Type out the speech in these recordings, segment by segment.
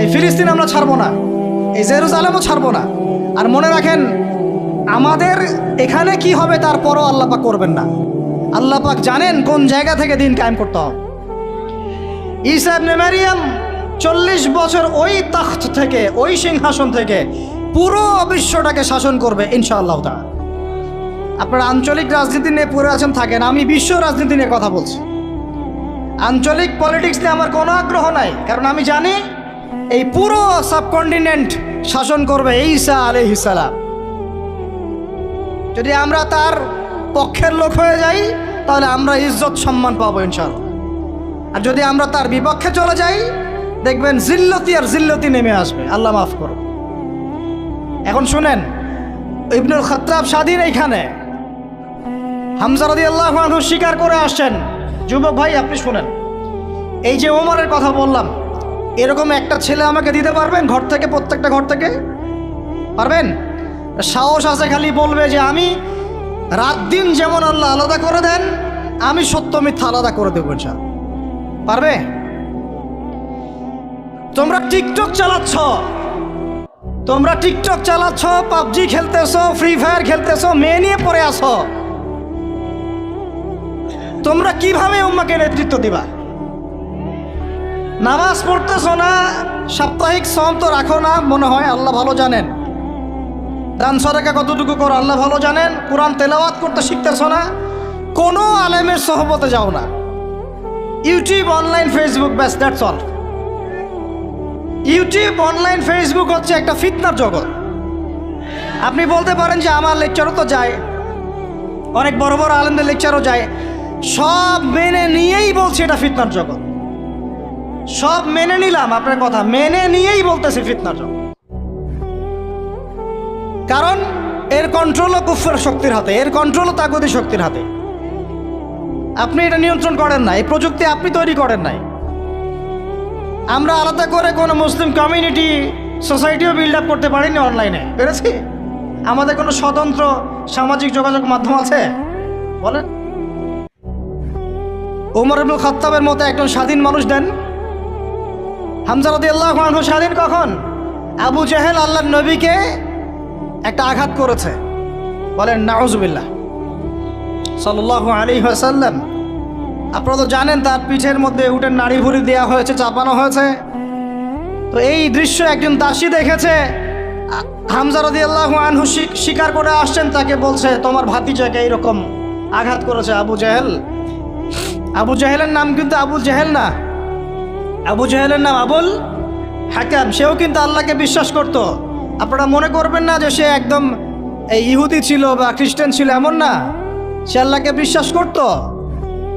এই ফিলিস্তিন আমরা ছাড়বো না, এই জেরুজালেমও ছাড়বো না। আর মনে রাখেন, আমাদের এখানে কি হবে তারপরও আল্লাহ পাক করবেন না। আল্লাহ পাক জানেন কোন জায়গা থেকে দিন কায়েম করতে হবে। ঈসা ইবনে মারিয়াম 40 বছর ওই তখ্ত থেকে, ওই সিংহাসন থেকে পুরো বিশ্বটাকে শাসন করবে ইনশাআল্লাহ তাআলা। আপনারা আঞ্চলিক রাজনীতি নিয়ে পড়ে আছেন, থাকেন। আমি বিশ্ব রাজনীতি নিয়ে কথা বলছি। আঞ্চলিক পলিটিক্স নিয়ে আমার কোনো আগ্রহ নাই, কারণ আমি জানি এই পুরো সাবকন্টিনেন্ট শাসন করবে ঈসা আলাইহিস সালাম। যদি আমরা তার পক্ষের লোক হয়ে যাই তাহলে আমরা ইজ্জত সম্মান পাবো ইনশাআল্লাহ। আর যদি আমরা তার বিপক্ষে চলে যাই, দেখবেন জিল্লতি আর জিল্লতি নেমে আসবে। আল্লাহ মাফ করো। এখন শুনেন, ইবনুল খাত্তাব স্বাধীন এইখানে, হামজা রাদিয়াল্লাহু আনহু স্বীকার করে আসছেন। যুবক ভাই আপনি শুনেন, এই যে ওমরের কথা বললাম, এরকম একটা ছেলে আমাকে দিতে পারবেন ঘর থেকে? প্রত্যেকটা ঘর থেকে পারবেন? সাহস আছে খালি বলবে যে আমি রাত দিন যেমন আল্লাহ আলাদা করে দেন, আমি সত্য মিথ্যা আলাদা করে দেবো ইনশাআল্লাহ। পারবে? তোমরা টিকটক চালাচ্ছ, তোমরা টিকটক চালাচ্ছ, পাবজি খেলতেছো, ফ্রি ফায়ার খেলতেছো, মেয়ে নিয়ে পড়ে আসো। তোমরা কিভাবে উম্মাকে নেতৃত্ব দিবা? নামাজ পড়তেছো না, সাপ্তাহিক সম তো রাখো না মনে হয়, আল্লাহ ভালো জানেন। দান সদকা কতটুকু করো আল্লাহ ভালো জানেন। কোরআন তেলাওয়াত করতে শিখতেছো না, কোনো আলেমের সহবতে যাও না। ইউটিউব, অনলাইন, ফেসবুক, ব্যাস, that's all. YouTube, online, Facebook হচ্ছে একটা ফিতনার জগৎ। আপনি বলতে পারেন যে আমার লেকচারও তো যায়, অনেক বড় বড় আলেমদের লেকচারও যায়। সব মেনে নিয়েই বলছি এটা ফিতনার জগৎ। সব মেনে নিলাম, আপনার কথা মেনে নিয়েই বলতেছি ফিতনার জগৎ। কারণ এর কন্ট্রোলও কুফর শক্তির হাতে, এর কন্ট্রোলও তাগুতি শক্তির হাতে। আপনি এটা নিয়ন্ত্রণ করেন না, এই প্রযুক্তি আপনি তৈরি করেন নাই। আমরা আলাদা করে কোনো মুসলিম কমিউনিটি, সোসাইটিও বিল্ড আপ করতে পারিনি অনলাইনে, পেরেছি? আমাদের কোনো স্বতন্ত্র সামাজিক যোগাযোগ মাধ্যম আছে বলেন? ওমর ইবনে খাত্তাবের মতো একজন স্বাধীন মানুষ দেন। হামজা রাদিয়াল্লাহু আনহু স্বাধীন কখন? আবু জেহেল আল্লাহর নবীকে একটা আঘাত করেছে, বলেন নাউজুবিল্লাহ, সাল্লাল্লাহু আলাইহি ওয়াসাল্লাম। আপনারা তো জানেন তার পিঠের মধ্যে উটের নাড়ি ভুড়ি দেওয়া হয়েছে, চাপানো হয়েছে। তো এই দৃশ্য একজন দাসী দেখেছে। হামজা রাদিয়াল্লাহু আনহু স্বীকার করে আসছেন, তাকে বলছে তোমার ভাতিজাকে এইরকম আঘাত করেছে আবু জেহেল। আবু জেহেলের নাম কিন্তু আবু জেহেল না, আবু জেহেলের নাম আবুল হাকাম। সেও কিন্তু আল্লাহকে বিশ্বাস করত। আপনারা মনে করবেন না যে সে একদম এই ইহুদি ছিল বা খ্রিস্টান ছিল, এমন না। সে আল্লাহকে বিশ্বাস করত,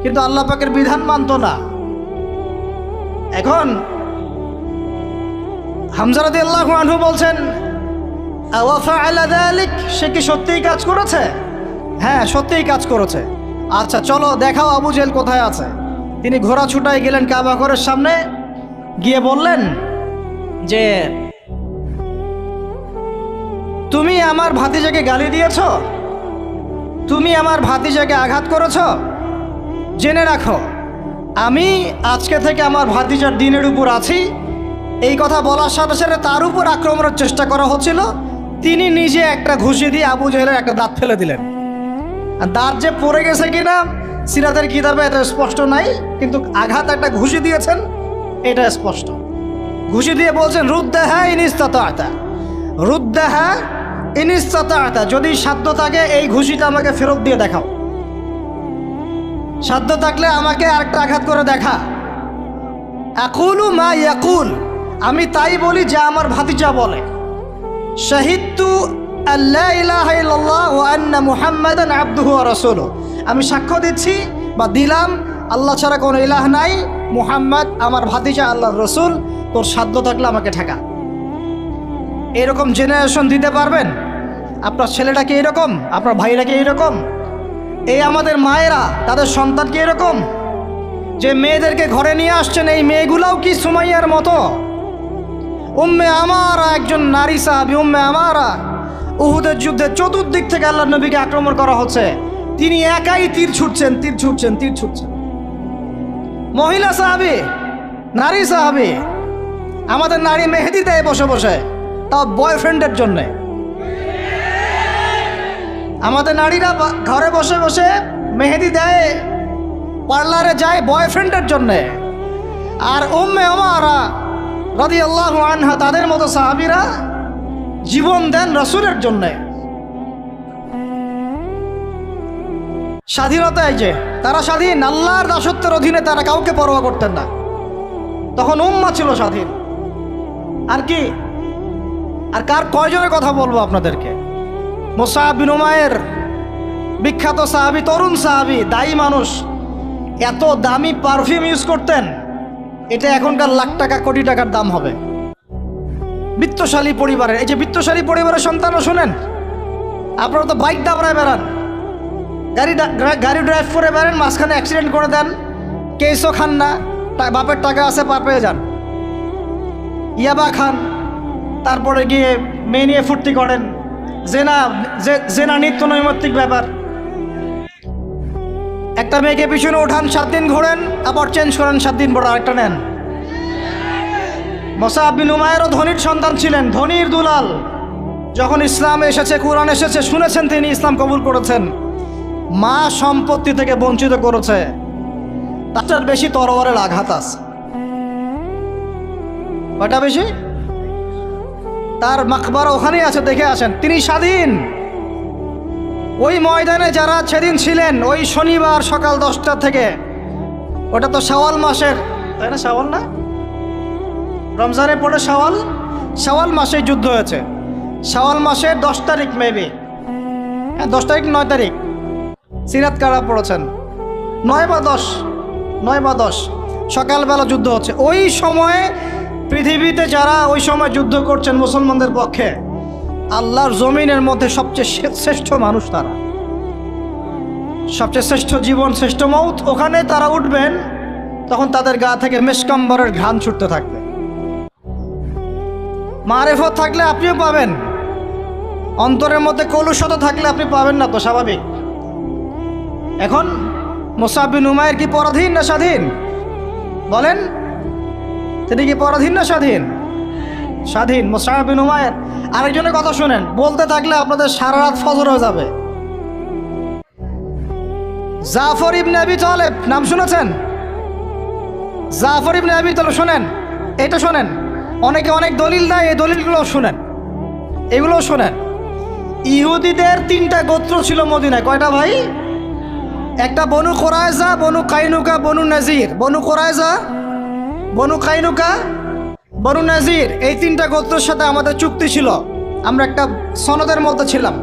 কিন্তু আল্লাহ পাকের বিধান মানত না। এখন হামজা রাদিয়াল্লাহু আনহু বলছেন ওয়া ফাআলা যালিক, সে কি সত্যিই কাজ করেছে? হ্যাঁ, সত্যিই কাজ করেছে। আচ্ছা চলো দেখাও আবু জেহেল কোথায় আছে। তিনি ঘোড়া ছুটায় গেলেন কাবা ঘরের সামনে, গিয়ে বললেন যে তুমি আমার ভাতিজাকে গালি দিয়েছ, তুমি আমার ভাতিজাকে আঘাত করেছ। জেনে রাখো আমি আজকে থেকে আমার ভাতিজার দিনের উপর আছি। এই কথা বলার সাথে সাথে তার উপর আক্রমণের চেষ্টা করা হচ্ছিল। তিনি নিজে একটা ঘুষি দিয়ে আবু জেহেলের একটা দাঁত ফেলে দিলেন। আর দাঁত যে পড়ে গেছে কিনা সিরাতের কিতাবে এটা স্পষ্ট নাই, কিন্তু আঘাত একটা ঘুষি দিয়েছেন এটা স্পষ্ট। ঘুষি দিয়ে বলছেন রুদ্দাহা ইনিস্তাতা, রুদ্দাহা ইনিস্তাতা, যদি সাধ্য থাকে এই ঘুষিটা আমাকে ফেরত দিয়ে দেখাও। সাধ্য থাকলে আমাকে আরেকটা আঘাত করে দেখা। আকুলু মা ইয়াকুল, আমি তাই বলি যা আমার ভাতিজা বলে। শাহিদতু আল্লা ইলাহা ইল্লাল্লাহ ওয়া আন্না মুহাম্মাদান আবদুহু ওয়া রাসূলুহু, আমি সাক্ষ্য দিচ্ছি বা দিলাম আল্লাহ ছাড়া কোনো ইলাহ নাই, মুহাম্মদ আমার ভাতিজা আল্লাহর রসুল। তোর সাধ্য থাকলে আমাকে ঠেকা। এরকম জেনারেশন দিতে পারবেন? আপনার ছেলেটাকে এরকম, আপনার ভাইরাকে এরকম, এই আমাদের মায়েরা তাদের সন্তানকে এরকম, যে মেয়েদেরকে ঘরে নিয়ে আসছেন এই মেয়েগুলাও কি সুমাইয়ার মতো? উম্মে আমারা একজন নারী সাহাবী, উম্মে আমারা উহুদের যুদ্ধে চতুর্দিক থেকে আল্লাহর নবীকে আক্রমণ করা হচ্ছে, তিনি একাই তীর ছুটছেন, তীর ছুটছেন, তীর ছুটছেন। মহিলা সাহাবী, নারী সাহাবী, আমাদের নারী মেহেদি দেয় বসে বসে, তাও বয়ফ্রেন্ডের জন্যে। আমাদের নারীরা ঘরে বসে বসে মেহেদি দেয়, পার্লারে যায় বয়ফ্রেন্ডের জন্যে। আর উম্মে ওমরা রাদিয়াল্লাহু আনহা তাদের মতো সাহাবীরা জীবন দেন রাসূলের জন্যে। স্বাধীনতায় যে তারা স্বাধীন, আল্লাহর দাসত্বের অধীনে তারা কাউকে পরোয়া করতেন না। তখন উম্মাহ ছিল স্বাধীন। আর কি, আর কার কয়জনের কথা বলবো আপনাদেরকে? মুসআব বিন উমাইর, বিখ্যাত সাহাবী, তরুণ সাহাবী, দায়ী মানুষ, এত দামি পারফিউম ইউজ করতেন, এটা এখনকার লাখ টাকা কোটি টাকার দাম হবে। বিত্তশালী পরিবারের, এই যে বিত্তশালী পরিবারের সন্তানও শোনেন, আপনারা তো বাইক দাবড়ায় বেড়ান, গাড়ি ড্রাইভ করে বেড়ান, মাঝখানে অ্যাক্সিডেন্ট করে দেন, কেসও খান না, বাপের টাকা আছে পার পেয়ে যান, ইয়াবা খান, তারপরে গিয়ে মেয়ে নিয়ে ফুর্তি করেন, জেনা নিত্য নৈমিত্তিক ব্যাপার। একটা মেয়েকে পিছনে ওঠান, 7 দিন ঘোরেন, আবার চেঞ্জ করেন, 7 দিন পর আরেকটা নেন। মুসআব বিন উমাইরও ধনীর সন্তান ছিলেন, ধনীর দুলাল। যখন ইসলাম এসেছে, কোরআন এসেছে, শুনেছেন, তিনি ইসলাম কবুল করেছেন। মা সম্পত্তি থেকে বঞ্চিত করেছে, তার বেশি তরবারের আঘাত আছে। কয়টা বেশি? তার মাকবারা ওখানেই আছে, দেখে আসেন। তিনি স্বাধীন। ওই ময়দানে যারা সেদিন ছিলেন, ওই শনিবার সকাল 10টা থেকে, ওটা তো শাওয়াল মাসের, তাই না? শাওয়াল না, রমজানের পরে শাওয়াল মাসে যুদ্ধ হয়েছে। শাওয়াল মাসের 10 তারিখ, মেবি 10 তারিখ 9 তারিখ, সিরাত কারা পড়েছেন, 9 বা 10 সকালবেলা যুদ্ধ হচ্ছে। ওই সময়ে পৃথিবীতে যারা ওই সময় যুদ্ধ করছেন মুসলমানদের পক্ষে, আল্লাহর জমিনের মধ্যে সবচেয়ে শ্রেষ্ঠ মানুষ তারা, সবচেয়ে শ্রেষ্ঠ জীবন, শ্রেষ্ঠ মৌত। ওখানে তারা উঠবেন, তখন তাদের গা থেকে মেশকাম্বরের ঘ্রাণ ছুটতে থাকবে। মারেফত থাকলে আপনিও পাবেন, অন্তরের মধ্যে কলুষতা থাকলে আপনি পাবেন না, তো স্বাভাবিক। এখন মুসআব বিন উমাইর কি পরাধীন না স্বাধীন? বলেন, তিনি কি পরাধীন না স্বাধীন? স্বাধীন মুসআব বিন উমাইর। আরেকজনের কথা শুনেন, বলতে থাকলে আপনাদের সারা রাত ফজর হয়ে যাবে। জাফর ইবনে আবি তালেব, নাম শুনেছেন? জাফর ইবনে আবি তালেব, শোনেন, এটা শোনেন। অনেকে অনেক দলিল দেয়, এই দলিলগুলো শুনেন, এগুলো শোনেন। ইহুদিদের 3টা গোত্র ছিল মদিনায়। কয়টা ভাই? একটা বনু কোরাইজা, বনু কাইনুকা, বনু নাজির। বনু কোরাইজা, বনু কাইনুকা, বনু নাজির, এই 3টা গোত্রের সাথে আমাদের চুক্তি ছিল। আমরা একটা সনদের মধ্যে ছিলাম।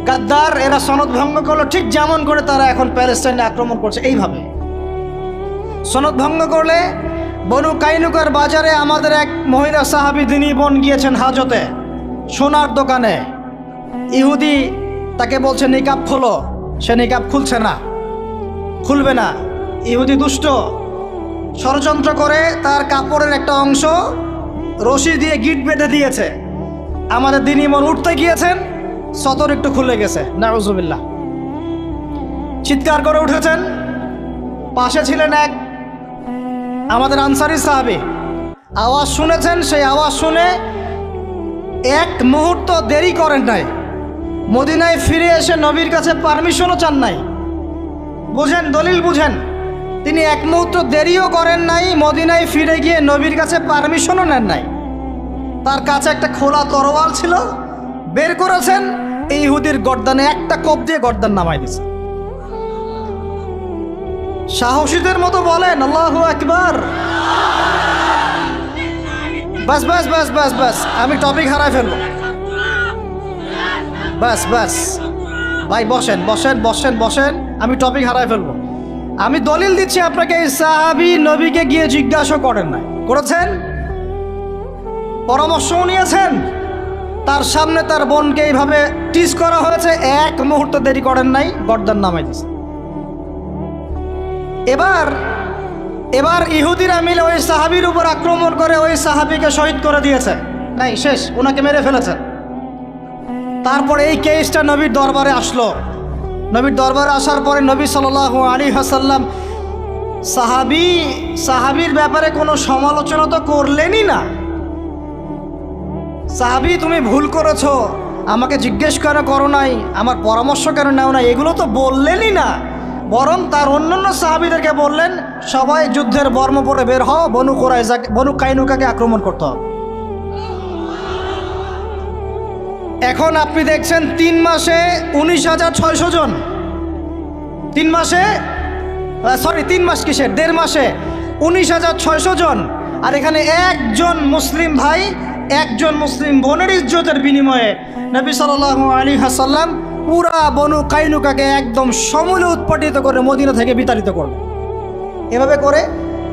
গাদ্দার, এরা সনদ ভঙ্গ করলো, ঠিক যেমন করে তারা এখন প্যালেস্টাইনে আক্রমণ করছে, এইভাবে সনদ ভঙ্গ করলে। বনু কাইনুকার বাজারে আমাদের এক মহিলা সাহাবী দিনী বোন গিয়েছেন হাজতে, সোনার দোকানে। ইহুদি তাকে বলছে নিকাব খোলো, সে নিকাব খুলছে না, খুলবে না। ইহুদি দুষ্ট, ষড়যন্ত্র করে তার কাপড়ের একটা অংশ রশি দিয়ে গিট বেঁধে দিয়েছে। আমাদের দিনী বোন উঠতে গিয়েছেন, সতর একটু খুলে গেছে, নাউজুবিল্লাহ। চিৎকার করে উঠেছেন। পাশে ছিলেন এক আমাদের আনসারি সাহাবী, আওয়াজ শুনেছেন। সেই আওয়াজ শুনে এক মুহূর্ত দেরি করেন নাই, মদিনায় ফিরে এসে নবীর কাছে পারমিশনও চান নাই। বুঝেন, দলিল বুঝেন। তিনি এক মুহূর্ত দেরিও করেন নাই, মদিনায় ফিরে গিয়ে নবীর কাছে পারমিশনও নেন নাই। তার কাছে একটা খোলা তরোয়াল ছিল, বের করেছেন, এই ইহুদির গর্দানে একটা কোপ দিয়ে গর্দান নামাই দিয়েছে। সাহসীদের মতো বলেন আল্লাহু আকবার। বাস বাস বাস বাস বাস, আমি টপিক হারাই ফেলবো। বাস বাস ভাই, বসেন বসেন বসেন বসেন, আমি টপিক হারাই ফেলবো। আমি দলিল দিচ্ছি আপনাকে, এই সাহাবী নবীকে গিয়ে জিজ্ঞাসা করেন নাই, করেছেন? পরামর্শও নিয়েছেন। তার সামনে তার বোনকে এইভাবে টিজ করা হয়েছে, এক মুহূর্ত দেরি করেন নাই, গর্দান নামাই দিয়েছে। এবার ইহুদিরা মিলে ওই সাহাবীর উপর আক্রমণ করে ওই সাহাবীকে শহীদ করে দিয়েছে। নাই, শেষ, ওনাকে মেরে ফেলেছে। তারপরে এই কেসটা নবীর দরবারে আসলো। নবীর দরবারে আসার পরে নবী সাল্লাল্লাহু আলাইহি ওয়াসাল্লাম সাহাবীর ব্যাপারে কোনো সমালোচনা তো করলেনই না। সাহাবী তুমি ভুল করেছো, আমাকে জিজ্ঞেস কেন করো নাই, আমার পরামর্শ কেন নাও না, এগুলো তো বললেনই না। বরং তার অন্যান্য সাহাবীদেরকে বললেন, সবাই যুদ্ধের বর্ম পরে বের হও, বনু কাইনুকাকে আক্রমণ করতে হবে। এখন আপনি দেখছেন 3 মাসে 19,600 জন, 3 মাসে 3 মাস কিসের 1.5 মাসে 19,600 জন। আর এখানে একজন মুসলিম ভাই, একজন মুসলিম বোনের ইজ্জতের বিনিময়ে নবী সাল্লাল্লাহু আলাইহি ওয়াসাল্লাম পুরা বনু কাইনুকাকে একদম সমূলে উৎপাটিত করে মদিনা থেকে বিতাড়িত করবে। এভাবে করে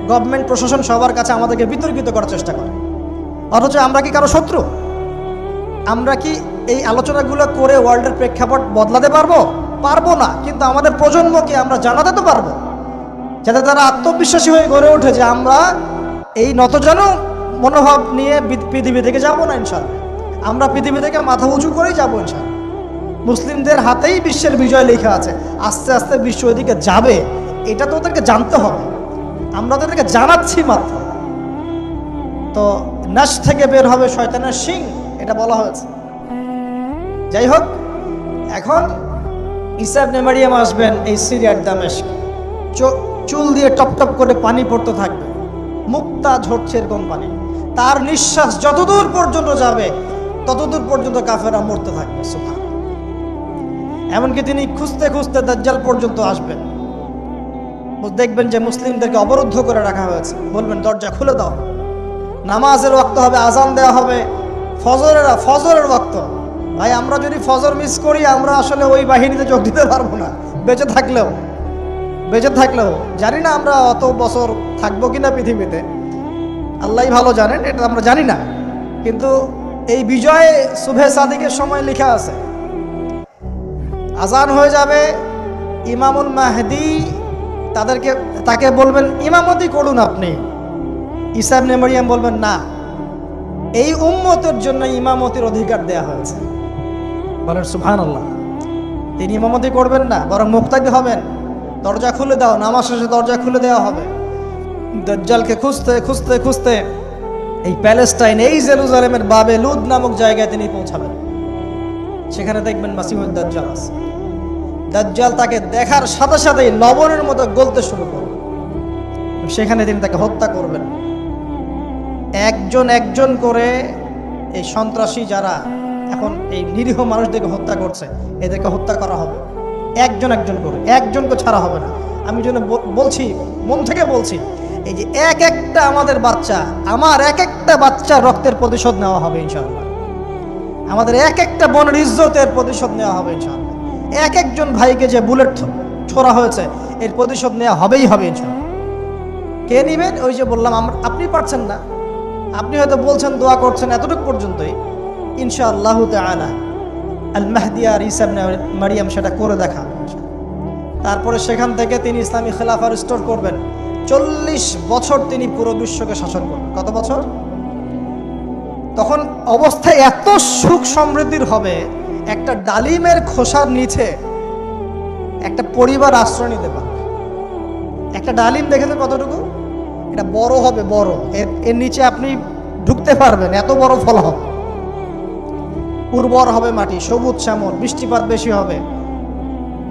গভর্নমেন্ট প্রশাসন সবার কাছে আমাদেরকে বিতর্কিত করার চেষ্টা করে। অথচ আমরা কি কারো শত্রু? আমরা কি এই আলোচনাগুলো করে ওয়ার্ল্ডের প্রেক্ষাপট বদলাতে পারবো না। কিন্তু আমাদের প্রজন্মকে আমরা জানাতে তো পারবো, যাতে তারা আত্মবিশ্বাসী হয়ে গড়ে ওঠে যে আমরা এই নতজানু মনোভাব নিয়ে পৃথিবী থেকে যাবো না ইনশাআল্লাহ। আমরা পৃথিবী থেকে মাথা উঁচু করেই যাবো ইনশাআল্লাহ। মুসলিমদের হাতেই বিশ্বের বিজয় লেখা আছে, আস্তে আস্তে বিশ্ব ওইদিকে যাবে, এটা তো ওদেরকে জানতে হবে। আমরা ওদেরকে জানাচ্ছি মাত্র। তো নাশ থেকে বের হবে শয়তানের শিং, এটা বলা হয়েছে। যাই হোক, এখন ঈসা ইবনে মারিয়াম আসবেন এই সিরিয়ার দামেস্ক, চুল দিয়ে টপ টপ করে পানি পড়তে থাকবে, মুক্তা ঝরছে এরকম পানি। তার নিঃশ্বাস যতদূর পর্যন্ত যাবে ততদূর পর্যন্ত কাফেররা মরতে থাকবে। সুবহান। এমনকি তিনি খুঁজতে খুঁজতে দাজ্জাল পর্যন্ত আসবেন। দেখবেন যে মুসলিমদেরকে অবরুদ্ধ করে রাখা হয়েছে, বলবেন দরজা খুলে দাও। নামাজের ওয়াক্ত হবে, আজান দেওয়া হবে, ফজরের ওয়াক্ত। ভাই আমরা যদি ফজর মিস করি, আমরা আসলে ওই বাহিনীতে যোগ দিতে পারবো না। বেঁচে থাকলেও জানি না আমরা অত বছর থাকবো কিনা পৃথিবীতে, আল্লাহই ভালো জানেন, এটা আমরা জানি না। কিন্তু এই বিজয় সুবহে সাদিকের সময় লেখা আছে। আজান হয়ে যাবে, ইমামুল মাহদি তাকে বলবেন ইমামতি করুন আপনি। ঈসা ইবনে মারিয়াম বলবেন না, এই উম্মতের জন্য ইমামতির অধিকার দেয়া হয়েছে। বলেন সুবহানাল্লাহ। তিনি ইমামতি করবেন না, বরং মুক্তাদি হবেন। দরজা খুলে দাও, নামাজ শেষে দরজা খুলে দেওয়া হবে। দাজ্জালকে খুঁজতে খুঁজতে খুঁজতে এই প্যালেস্টাইন, এই জেরুজালেমের বাবে লুদ নামক জায়গায় তিনি পৌঁছাবেন। সেখানে দেখবেন মাসিহুদ দাজ্জাল আছে। দাজ্জাল তাকে দেখার সাথে সাথেই লবণের মতো গলতে শুরু করবে। সেখানে তিনি তাকে হত্যা করবেন। একজন একজন করে এই সন্ত্রাসী যারা এখন এই নিরীহ মানুষদেরকে হত্যা করছে, এদেরকে হত্যা করা হবে একজন একজন করে, একজনকে ছাড়া হবে না। আমি জন্য বলছি, মন থেকে বলছি, এই যে এক একটা আমাদের বাচ্চা, আমার এক একটা বাচ্চার রক্তের প্রতিশোধ নেওয়া হবে ইনশাআল্লাহ। আমাদের এক একটা বোনের ইজ্জতের প্রতিশোধ নেওয়া হবে ইনশাআল্লাহ। এক একজন ভাইকে যে বুলেট ছোড়া হয়েছে, এর প্রতিশোধ নেওয়া হবেই হবে ইনশাআল্লাহ। কে নিবেন? ওই যে বললাম, আপনি পারছেন না, আপনি হয়তো বলছেন, দোয়া করছেন, এতটুকু পর্যন্তই। ইনশাআল্লাহ তাআলা আল মাহদি আর ঈসা ইবনে মারিয়াম সেটা করে দেখা। তারপরে সেখান থেকে তিনি ইসলামী খেলাফা রিস্টোর করবেন। 40 বছর তিনি পুরো বিশ্বকে শাসন করবেন। কত বছর? তখন অবস্থা এত সুখ সমৃদ্ধির হবে, একটা ডালিমের খোসার নিচে একটা পরিবার আশ্রয় নিতে পারবে। একটা ডালিম দেখেছেন কতটুকু? এটা বড় হবে, বড়, এর নিচে আপনি ঢুকতে পারবেন, এত বড় ফল হবে। উর্বর হবে মাটি, সবুজ শ্যামল, বৃষ্টিপাত বেশি হবে,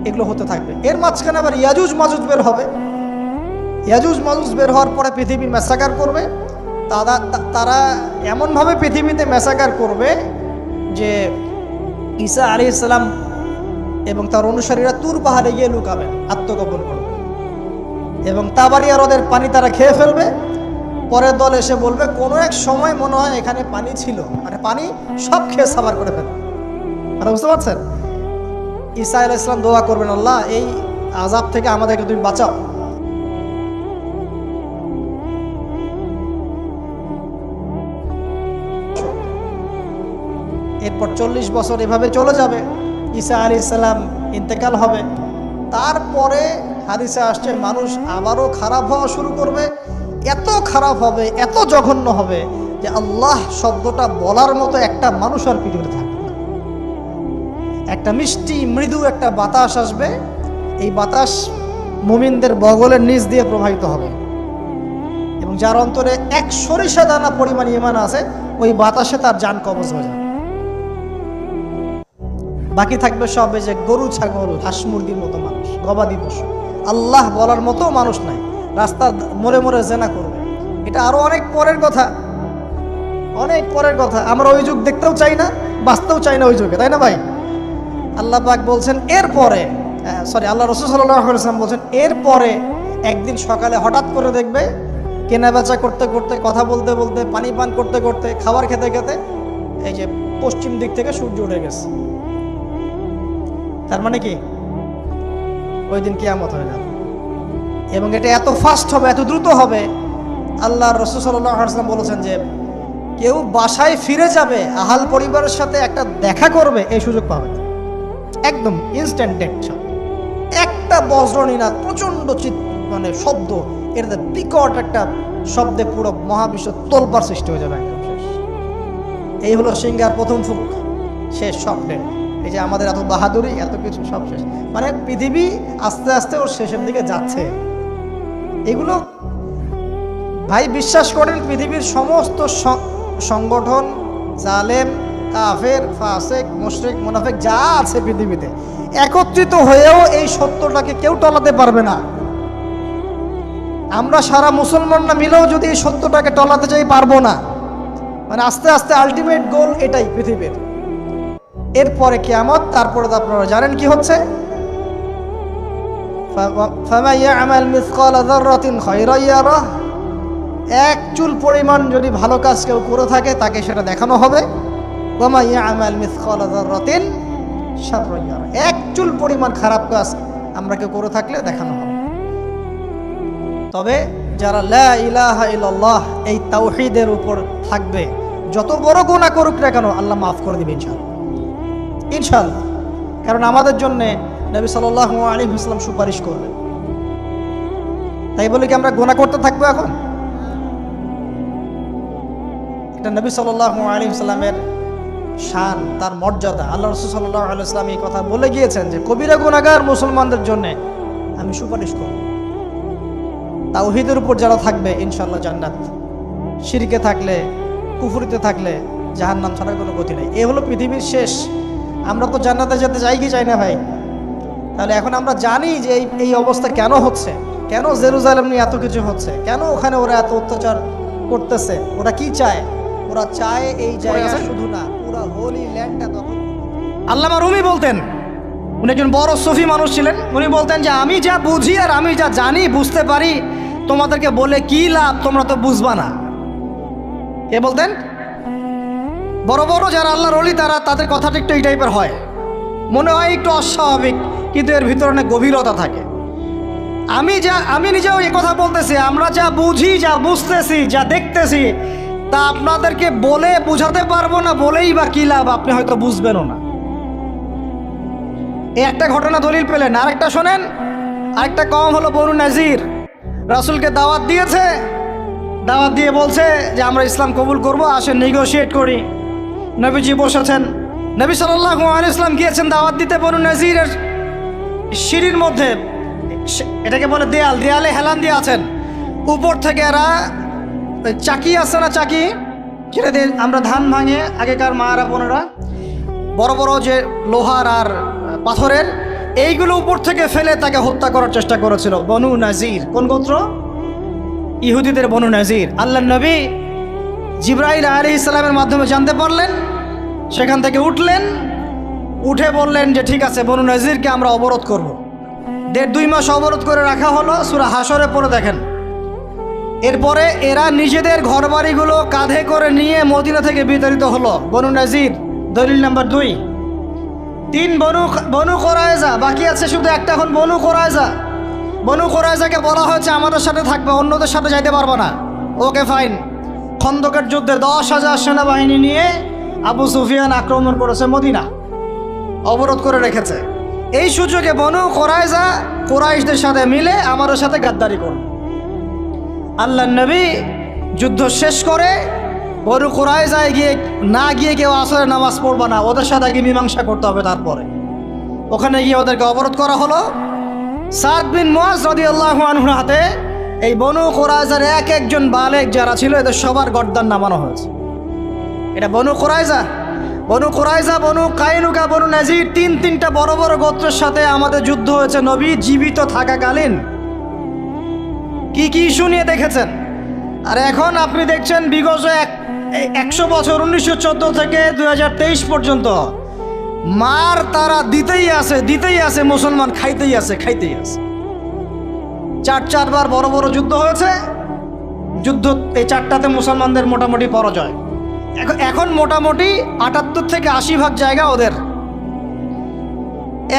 এগুলো হতে থাকবে। এর মাঝখানে আবার ইয়াজুজ মাজুজ বের হবে। ইয়াজুজ মাজুজ বের হওয়ার পরে পৃথিবী ম্যাসাকার করবে। তারা এমনভাবে পৃথিবীতে ম্যাসাকার করবে যে ঈসা আলাইহিস সালাম এবং তার অনুসারীরা তুর পাহাড়ে গিয়ে লুকাবেন, আত্মগোপন করবে, এবং তাবারিয়া হ্রদের পানি তারা খেয়ে ফেলবে। পরের দল এসে বলবে, কোনো এক সময় মনে হয় এখানে পানি ছিল, মানে পানি সব খেয়ে সাবার করে ফেলবে। আপনারা বুঝতে পারছেন? ঈসা আলাইহিস সালাম দোয়া করবেন, আল্লাহ এই আযাব থেকে আমাদেরকে তুমি বাঁচাও। এরপর 40 বছর এভাবে চলে যাবে, ঈসা আলাইহিস সালাম ইন্তেকাল হবে। তারপরে হাদিসে আসছে মানুষ আবারও খারাপ হওয়া শুরু করবে। এত খারাপ হবে, এত জঘন্য হবে যে আল্লাহ শব্দটা বলার মতো একটা মানুষ আর পৃথিবীতে থাকবে না। একটা মিষ্টি মৃদু একটা বাতাস আসবে, এই বাতাস মুমিনদের বগলের নিচ দিয়ে প্রবাহিত হবে, এবং যার অন্তরে এক সরিষা দানা পরিমাণ ঈমান আছে ওই বাতাসে তার জান কবজ হয়ে যাবে। বাকি থাকবে সব এই যে গরু, ছাগল, হাঁস, মুরগির মতো মানুষ, গবাদি পশু। আল্লাহ বলার মতো মানুষ নাই, রাস্তা মোড়ে মোড়ে জেনা করবে। এটা আরো অনেক পরের কথা, অনেক পরের কথা। আমরা ওই যুগ দেখতেও চাই না, বাঁচতেও চাই না ওই যুগে, তাই না ভাই? আল্লাহ পাক বলছেন এরপরে, আল্লাহ রাসূল সাল্লাল্লাহু আলাইহি ওয়াসাল্লাম বলছেন এরপরে একদিন সকালে হঠাৎ করে দেখবে কেনা বেচা করতে করতে, কথা বলতে বলতে, পানি পান করতে করতে, খাবার খেতে খেতে এই যে পশ্চিম দিক থেকে সূর্য উঠে গেছে। তার মানে কি ওই দিন কিয়ামত হয়ে যাবে, এবং এটা এত ফাস্ট হবে, এত দ্রুত হবে। আল্লাহ রাসূল সাল্লাল্লাহু আলাইহি ওয়াসাল্লাম বলেছেন যে কেউ বাসায় ফিরে যাবে, আহাল পরিবারের সাথে একটা দেখা করবে, এই সুযোগ পাবে না। একদম ইনস্ট্যান্ট ডেট, একটা বজ্রনীনাদ, প্রচণ্ড মানে শব্দ, এটাতে বিকট একটা শব্দে পুরো মহাবিশ্ব তোলপাড় সৃষ্টি হয়ে যাবে, একদম শেষ। এই হলো সিংহার প্রথম ফুক, শেষ, সব ডেট। এই যে আমাদের এত বাহাদুরি, এত কিছু সব শেষ, মানে পৃথিবী আস্তে আস্তে ওর শেষের দিকে যাচ্ছে। এগুলো ভাই বিশ্বাস করেন, পৃথিবীর সমস্ত সংগঠন, জালেম, কাফের, ফাসেক, মুশরিক, মুনাফিক যা আছে পৃথিবীতে, একত্রিত হয়েও এই সত্যটাকে কেউ টলাতে পারবে না। আমরা সারা মুসলমানরা মিলেও যদি এই সত্যটাকে টলাতে চাই, পারবো না। মানে আস্তে আস্তে আলটিমেট গোল এটাই পৃথিবীর। এরপরে কিয়ামত, তারপরে তো আপনারা জানেন কি হচ্ছে, ফামান ইয়ামাল মিসকালা যাররাতিন খায়রান ইয়ারাহ, এক চুল পরিমাণ যদি ভালো কাজ কেউ করে থাকে তাকে সেটা দেখানো হবে। ওয়া মান ইয়ামাল মিসকালা যাররাতিন শাররান ইয়ারাহ, এক চুল পরিমাণ খারাপ কাজ আমরা কেউ করে থাকলে দেখানো হবে। তবে যারা লা ইলাহা ইল্লাল্লাহ এই তাওহীদের উপর থাকবে, যত বড় গুনাহ করুক না কেন আল্লাহ মাফ করে দিবেন ইনশাআল্লাহ, ইনশাআল্লাহ। কারণ আমাদের জন্য নবী সাল্লাল্লাহু আলাইহি ওয়াসাল্লাম সুপারিশ করবেন। তাই বলে কি আমরা গুনাহ করতে থাকবো এখন? এটা নবী সাল্লাল্লাহু আলাইহি ওয়াসাল্লামের শান, তার মর্যাদা। আল্লাহ রাসূল সাল্লাল্লাহু আলাইহি ওয়াসাল্লাম এই কথা বলে গিয়েছেন যে কবিরা গুনাহগার মুসলমানদের জন্য আমি সুপারিশ করব। তাওহীদের উপর যারা থাকবে ইনশাআল্লাহ জান্নাত, শিরকে থাকলে, কুফরিতে থাকলে জাহান্নাম ছাড়া কোনো গতি নেই। এ হলো পৃথিবীর শেষ। আমরা তো জান্নাতে যেতে চাই কি চাই না ভাই? তাহলে এখন আমরা জানি যে এই অবস্থা কেন হচ্ছে, কেন জেরুজালেম নিয়ে এত কিছু হচ্ছে, কেন ওখানে ওরা এত অত্যাচার করতেছে। ওরা কি চায়? ওরা চায় এই জায়গা শুধু না, পুরো হোলি ল্যান্ডটা দখল। আল্লামা রুমি বলতেন, উনি একজন বড় সুফি মানুষ ছিলেন। উনি বলতেন যে আমি যা বুঝি আর আমি যা জানি, বুঝতে পারি, তোমাদেরকে বলে কি লাভ, তোমরা তো বুঝবা না। কে বলতেন? বড় বড় যারা আল্লাহর ওলি, তাদের কথাটা একটু এই টাইপের হয়, মনে হয় একটু অস্বাভাবিক, কিন্তু এর ভিতরে অনেক গভীরতা থাকে। আমি নিজেও এই কথা বলতেছি, আমরা যা বুঝি, যা বুঝতেছি, যা দেখতেছি, তা আপনাদেরকে বলে বুঝাতে পারবো না, বলেই বা কি লাভ, আপনি হয়তো বুঝবেনও না। এই একটা ঘটনা দলিল পেলেন। আরেকটা শোনেন, আরেকটা কওম হলো বনু নাজির। রাসূলকে দাওয়াত দিয়েছে, দাওয়াত দিয়ে বলছে যে আমরা ইসলাম কবুল করব, আসেন নেগোশিয়েট করি। নবীজি বসেছেন, নবী সাল্লাল্লাহু আলাইহি ওয়াসাল্লাম গিয়েছেন দাওয়াত দিতে বনু নাজিরের সিঁড়ির মধ্যে, এটাকে বলে দেয়াল, দেয়ালে হেলান দিয়ে আছেন। উপর থেকে এরা চাকি আছে না, চাকি যেটা দিয়ে আমরা ধান ভাঙে, আগেকার মায়েরা বোনেরা বড় বড় যে লোহার আর পাথরের, এইগুলো উপর থেকে ফেলে তাকে হত্যা করার চেষ্টা করেছিল বনু নাজির। কোন গোত্র? ইহুদিদের বনু নাজির। আল্লাহর নবী জিবরাইল আলাইহিস সালামের মাধ্যমে জানতে পারলেন, সেখান থেকে উঠলেন, উঠে বললেন যে ঠিক আছে, বনু নাজিরকে আমরা অবরোধ করব। 1.5-2 মাস অবরোধ করে রাখা হলো। সূরা হাশরে পড়ে দেখেন। এরপরে এরা নিজেদের ঘরবাড়িগুলো কাঁধে করে নিয়ে মদিনা থেকে বিতাড়িত হলো। বনু নাজির, দলিল নাম্বার 2। 3 বনু কোরাইজা, বাকি আছে শুধু একটা, এখন বনু কোরাইজা। বনু কোরাইজাকে বলা হয়েছে আমাদের সাথে থাকবে, অন্যদের সাথে যাইতে পারবো না। Okay fine. খন্দকের যুদ্ধে 10,000 সেনাবাহিনী নিয়ে আবু সুফিয়ান আক্রমণ করেছে মদিনা, অবরোধ করে রেখেছে। এই সুযোগে বনু কোরাইজা কুরাইশদের সাথে মিলে আমাদের সাথে গাদ্দারি করল। আল্লাহর নবী যুদ্ধ শেষ করে বনু কোরাইজায় গিয়ে কেউ আসরের নামাজ পড়বে না, ওদের সাথে আগে মীমাংসা করতে হবে। তারপরে ওখানে গিয়ে ওদেরকে অবরোধ করা হলো। সাদ বিন মুআজ রাদিয়াল্লাহু আনহুর হাতে এই বনু কুরাইজার এক একজন বালেক যারা ছিল এদের সবার গর্দান নামানো হয়েছে। এটা বনু কুরাইজা, বনু কাইনুকা, বনু নাজির, তিনটা বড় বড় গোত্রের সাথে আমাদের যুদ্ধ হয়েছে নবী জীবিত থাকাকালীন। কি কি ইস্যু নিয়ে দেখেছেন। আর এখন আপনি দেখছেন বিগত 100 বছর 1914 থেকে 2023 পর্যন্ত মার তারা দিতেই আছে, মুসলমান খাইতেই আছে। চারবার বড় বড় যুদ্ধ হয়েছে। যুদ্ধ এই চারটাতে মুসলমানদের মোটামুটি পরাজয়। এখন মোটামুটি 78 থেকে 80% জায়গা ওদের।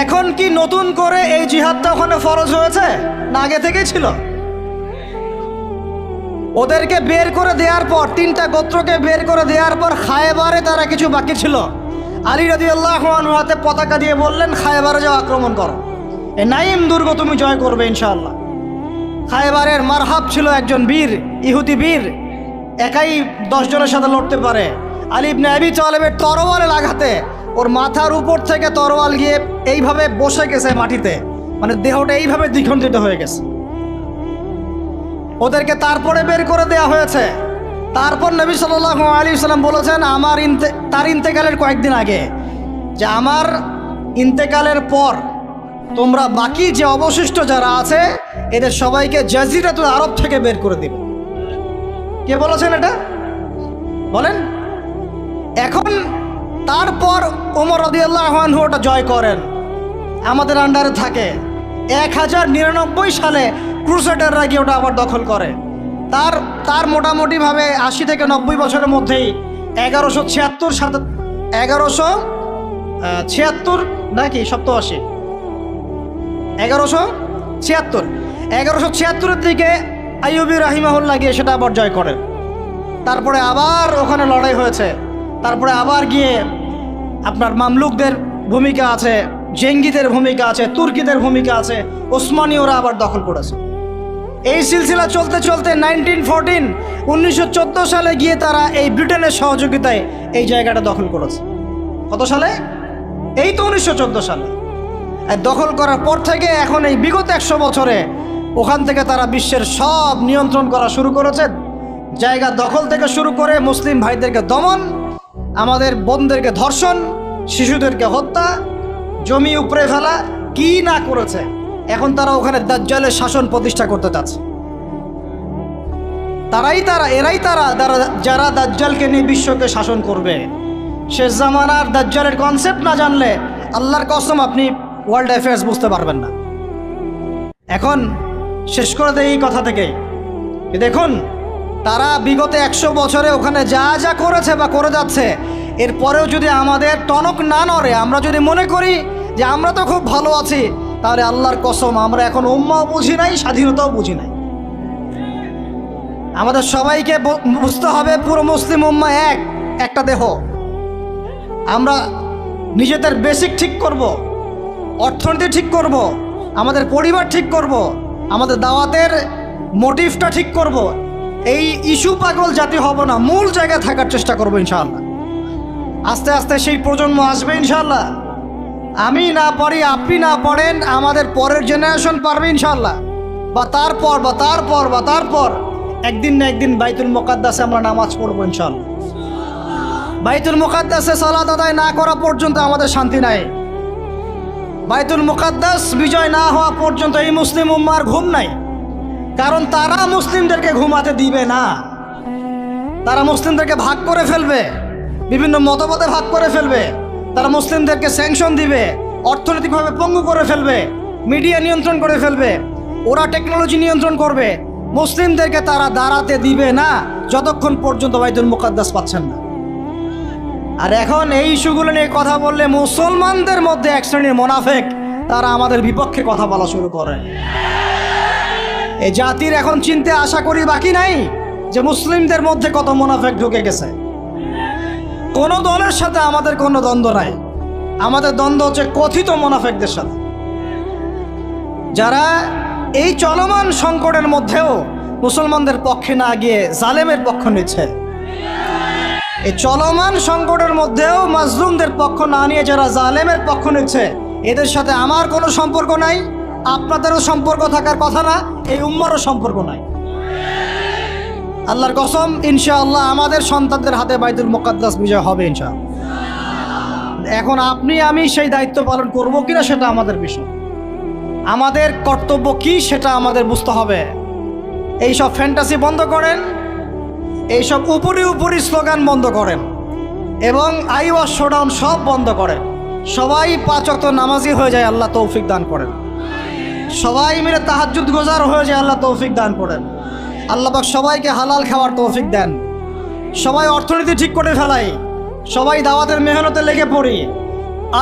এখন কি নতুন করে এই জিহাদটা ওখানে ফরজ হয়েছে না আগে থেকেই ছিল? ওদেরকে বের করে দেওয়ার পর, 3টা গোত্রকে বের করে দেওয়ার পর খায়বারে তারা কিছু বাকি ছিল। আলী রাদিয়াল্লাহু আনহু হাতে পতাকা দিয়ে বললেন, খায়বারে যাও, আক্রমণ করো, এই নাইম দুর্গ তুমি জয় করবে ইনশাআল্লাহ। খায়বারের মারহাব ছিল একজন বীর, ইহুদি বীর, একাই 10 জনের সাথে লড়তে পারে। আলী ইবনে আবি তালেবের তরোয়ালের আঘাতে ওর মাথার উপর থেকে তরোয়াল গিয়ে এইভাবে বসে গেছে মাটিতে, মানে দেহটা এইভাবে দ্বিখণ্ডিত হয়ে গেছে। ওদেরকে তারপরে বের করে দেয়া হয়েছে। তারপর নবী সাল্লাল্লাহু আলাইহি ওয়াসাল্লাম বলেছেন তার ইন্তেকালের কয়েকদিন আগে যে আমার ইন্তেকালের পর তোমরা বাকি যে অবশিষ্ট যারা আছে এদের সবাইকে জাজিরাতুল আরব থেকে বের করে দিবে। কে বলেছেন এটা বলেন? এখন তারপর ওমর রাদিয়াল্লাহু আনহু ওটা জয় করেন, আমাদের আন্ডারে থাকে। 1099 সালে ক্রুসেডাররা গিয়ে ওটা আবার দখল করে। তার মোটামুটিভাবে 80 থেকে 90 বছরের মধ্যেই 1176 নাকি 87 1176 দিকে আইয়ুবী রাহিমাহুল্লাহ গিয়ে সেটা আবার জয় করেন। তারপরে আবার ওখানে লড়াই হয়েছে। তারপরে আবার গিয়ে আপনার মামলুকদের ভূমিকা আছে, জেঙ্গিদের ভূমিকা আছে, তুর্কিদের ভূমিকা আছে, ওসমানীয়রা আবার দখল করেছে। এই সিলসিলা চলতে 1914 সালে গিয়ে তারা এই ব্রিটেনের সহযোগিতায় এই জায়গাটা দখল করেছে। কত সালে? এই তো 1914 সালে। দখল করার পর থেকে এখন এই বিগত 100 বছরে ওখান থেকে তারা বিশ্বের সব নিয়ন্ত্রণ করা শুরু করেছে। জায়গা দখল থেকে শুরু করে মুসলিম ভাইদেরকে দমন, আমাদের বোনদেরকে ধর্ষণ, শিশুদেরকে হত্যা, জমি উপড়ে ফেলা, কি না করেছে। এখন তারা ওখানে দাজ্জালের শাসন প্রতিষ্ঠা করতে চাচ্ছে। এরাই তারা যারা দাজ্জালকে নিয়ে বিশ্বকে শাসন করবে। শেষ জামানার দাজ্জালের কনসেপ্ট না জানলে আল্লাহর কসম আপনি ওয়ার্ল্ড অ্যাফেয়ার্স বুঝতে পারবেন না। এখন শেষ করে দেয় এই কথা থেকেই, দেখুন তারা বিগত 100 বছরে ওখানে যা করেছে বা করে যাচ্ছে, এরপরেও যদি আমাদের টনক না নড়ে, আমরা যদি মনে করি যে আমরা তো খুব ভালো আছি, তাহলে আল্লাহর কসম আমরা এখন উম্মাও বুঝি নাই, স্বাধীনতাও বুঝি নাই। আমাদের সবাইকে বুঝতে হবে পুরো মুসলিম উম্মা একটা দেহ। আমরা নিজেদের বেসিক ঠিক করব, অর্থনীতি ঠিক করব, আমাদের পরিবার ঠিক করব, আমাদের দাওয়াতের মোটিভটা ঠিক করব। এই ইস্যু পাগল জাতি হব না, মূল জায়গায় থাকার চেষ্টা করব ইনশাআল্লাহ। আস্তে আস্তে সেই প্রজন্ম আসবে ইনশাআল্লাহ। আমি না পারি, আপনি না পারেন, আমাদের পরের জেনারেশন পারবে ইনশাআল্লাহ। বা তারপর একদিন না একদিন বাইতুল মুকাদ্দাসে আমরা নামাজ পড়বো ইনশাআল্লাহ। বাইতুল মুকাদ্দাসে সালাত আদায় না করা পর্যন্ত আমাদের শান্তি নাই। বাইতুল মুকাদ্দাস বিজয় না হওয়া পর্যন্ত এই মুসলিম উম্মার ঘুম নাই। কারণ তারা মুসলিমদেরকে ঘুমাতে দিবে না। তারা মুসলিমদেরকে ভাগ করে ফেলবে, বিভিন্ন মতবাদে ভাগ করে ফেলবে। তারা মুসলিমদেরকে স্যাংশন দিবে, অর্থনৈতিকভাবে পঙ্গু করে ফেলবে, মিডিয়া নিয়ন্ত্রণ করে ফেলবে, ওরা টেকনোলজি নিয়ন্ত্রণ করবে। মুসলিমদেরকে তারা দাঁড়াতে দিবে না যতক্ষণ পর্যন্ত বাইতুল মুকাদ্দাস পাচ্ছেন না। আর এখন এই ইস্যুগুলো নিয়ে কথা বললে মুসলমানদের মধ্যে এক শ্রেণীর মোনাফেক তারা আমাদের বিপক্ষে কথা বলা শুরু করে। এই জাতির এখন চিনতে আশা করি বাকি নাই যে মুসলিমদের মধ্যে কত মোনাফেক ঢুকে গেছে। কোনো দলের সাথে আমাদের কোনো দ্বন্দ্ব নাই, আমাদের দ্বন্দ্ব হচ্ছে কথিত মোনাফেকদের সাথে, যারা এই চলমান সংকটের মধ্যেও মুসলমানদের পক্ষে না গিয়ে জালেমের পক্ষ নিচ্ছে। এই চলমান সংকটের মধ্যেও মাজলুমদের পক্ষ না নিয়ে যারা জালেমের পক্ষ নিচ্ছে, এদের সাথে আমার কোনো সম্পর্ক নাই, আপনাদেরও সম্পর্ক থাকার কথা না, এই উম্মারও সম্পর্ক নাই। আল্লাহর কসম, ইনশাআল্লাহ আমাদের সন্তানদের হাতে বাইতুল মুকাদ্দাস বিজয় হবে ইনশাআল্লাহ। এখন আপনি আমি সেই দায়িত্ব পালন করব কিনা সেটা আমাদের বিষয়। আমাদের কর্তব্য কি সেটা আমাদের বুঝতে হবে। এইসব ফ্যান্টাসি বন্ধ করেন, এইসব উপরি উপরি স্লোগান বন্ধ করেন, এবং আই ওয়াজ শোডাউন সব বন্ধ করেন। সবাই 5 ওয়াক্ত নামাজি হয়ে যায়, আল্লাহ তৌফিক দান করেন। সবাই মিলে তাহাজ্জুদ গুজার হয়ে যায়, আল্লাহ তৌফিক দান করেন। আল্লাহ পাক সবাইকে হালাল খাওয়ার তৌফিক দেন। সবাই অর্থনীতি ঠিক করে ফেলাই, সবাই দাওয়াতের মেহনতে লেগে পড়ি।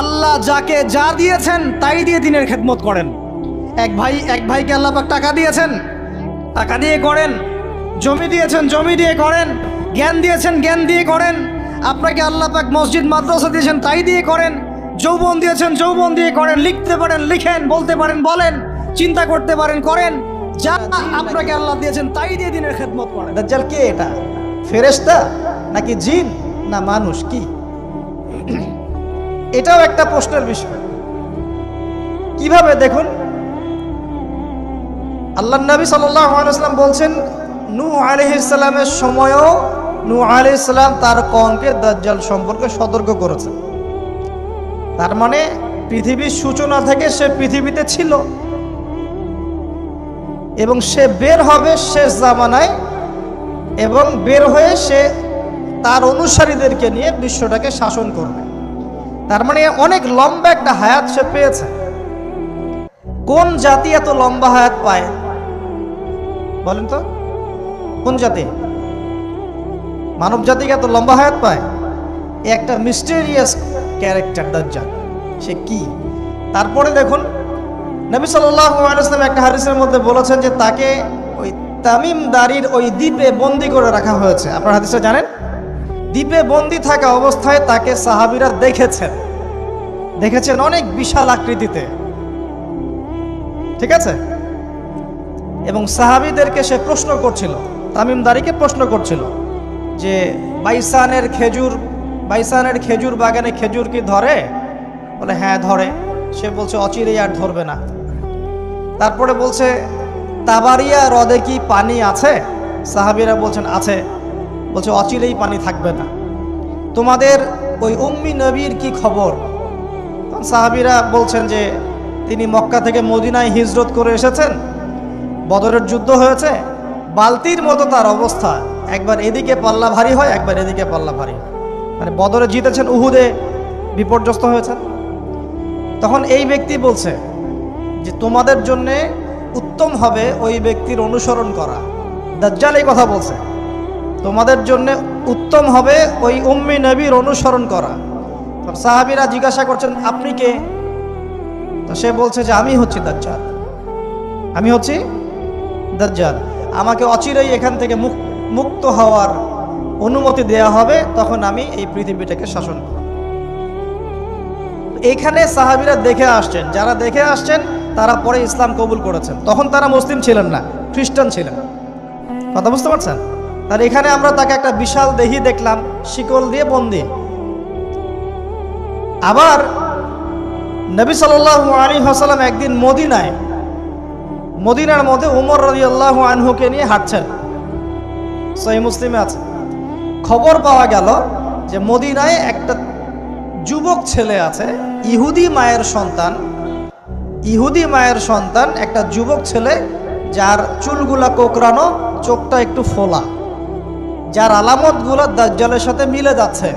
আল্লাহ যাকে যা দিয়েছেন তাই দিয়ে দিনের খেদমত করেন। এক ভাইকে আল্লাহ পাক টাকা দিয়েছেন, টাকা দিয়ে করেন। জমি দিয়েছেন, জমি দিয়ে করেন। জ্ঞান দিয়েছেন, জ্ঞান দিয়ে করেন। আপনাকে আল্লাহ পাক মসজিদ মাদ্রাসা দিয়েছেন, তাই দিয়ে করেন। যৌবন দিয়েছেন, যৌবন দিয়ে করেন। লিখতে পারেন লিখেন, বলতে পারেন বলেন, চিন্তা করতে পারেন করেন। যা আপনাকে আল্লাহ দিয়েছেন তাই দিয়ে দিনের খেদমত করেন। দাজ্জাল কে? এটা ফেরেশতা নাকি জিন না মানুষ? কি এটাও একটা প্রশ্নের বিষয়। কিভাবে দেখুন, আল্লাহর নবী সাল্লাল্লাহু আলাইহি ওয়াসাল্লাম বলছেন, নূহ আলাইহিস সালামের সময়ও নূহ আলাইহিস সালাম তার কওমকে দাজ্জাল সম্পর্কে সতর্ক করেছেন। তার মানে পৃথিবীর সূচনা থেকে সে পৃথিবীতে ছিল এবং সে বের হবে শেষ জামানায়, এবং বের হয়ে সে তার অনুসারীদেরকে নিয়ে বিশ্বটাকে শাসন করবে। তার মানে অনেক লম্বা একটা হায়াত সে পেয়েছে। কোন জাতি এত লম্বা হায়াত পায় বলেন তো? কোন জাতি, মানব জাতিকে এত লম্বা হায়াত পায়? একটা মিস্টেরিয়াস ক্যারেক্টার দাজ্জাল। সে কি? তারপরে দেখুন, নবী সাল্লাল্লাহু আলাইহি ওয়াসাল্লাম একটা হাদিসের মধ্যে বলেছেন যে তাকে ওই তামিম দারির ওই দ্বীপে বন্দি করে রাখা হয়েছে। আপনারা হাদিসটা জানেন? দ্বীপে বন্দি থাকা অবস্থায় তাকে সাহাবীরা দেখেছেন অনেক বিশাল আকৃতিতে, ঠিক আছে? এবং সাহাবীদেরকে সে প্রশ্ন করছিল, তামিম দারিকে প্রশ্ন করছিল যে বাইসানের খেজুর বাগানে খেজুর কি ধরে? বলে হ্যাঁ ধরে। সে বলছে অচিরেই আর ধরবে না। তারপরে বলছে তাবারিয়া হ্রদে কি পানি আছে? সাহাবীরা বলছেন আছে। বলছে অচিরেই পানি থাকবে না। তোমাদের ওই উম্মি নবীর কি খবর? সাহাবীরা বলছেন যে তিনি মক্কা থেকে মদিনায় হিজরত করে এসেছেন, বদরের যুদ্ধ হয়েছে, বালতির মতো তার অবস্থা, একবার এদিকে পাল্লা ভারী হয়, একবার এদিকে পাল্লা ভারী হয়। মানে বদরে জিতেছেন, উহুদে বিপর্যস্ত হয়েছেন। তখন এই ব্যক্তি বলছে যে তোমাদের জন্যে উত্তম হবে ওই ব্যক্তির অনুসরণ করা। দাজ্জাল এই কথা বলছে, তোমাদের জন্য উত্তম হবে ওই উম্মি নবীর অনুসরণ করা। সাহাবীরা জিজ্ঞাসা করছেন আপনি কে? তো সে বলছে যে আমি হচ্ছি দাজ্জাল, আমি হচ্ছি দাজ্জাল। আমাকে অচিরেই এখান থেকে মুক্ত হওয়ার অনুমতি দেয়া হবে, তখন আমি এই পৃথিবীটাকে শাসন করব। এখানে সাহাবীরা দেখে আসছেন, যারা দেখে আসছেন তারা পরে ইসলাম কবুল করেছেন। তখন তারা মুসলিম ছিলেন না, খ্রিস্টান ছিলেন। কথা বুঝতে পারছেন? আর এখানে আমরা তাকে একটা বিশাল দেহি দেখলাম, শিকল দিয়ে বন্দী। আবার নবী সাল্লাল্লাহু আলাইহি ওয়াসাল্লাম একদিন মদিনার মধ্যে উমর রাদিয়াল্লাহু আনহুকে নিয়ে হাঁটছেন, সহিহ মুসলিমে আছে। খবর পাওয়া গেল যে মদিনায় একটা যুবক ছেলে আছে, ইহুদি মায়ের সন্তান একটা যুবক ছেলে, যার চুলগুলা কোকড়ানো, চোখটা একটু ফোলা, যার আলামতগুলো দাজ্জালের সাথে মিলে যাচ্ছে।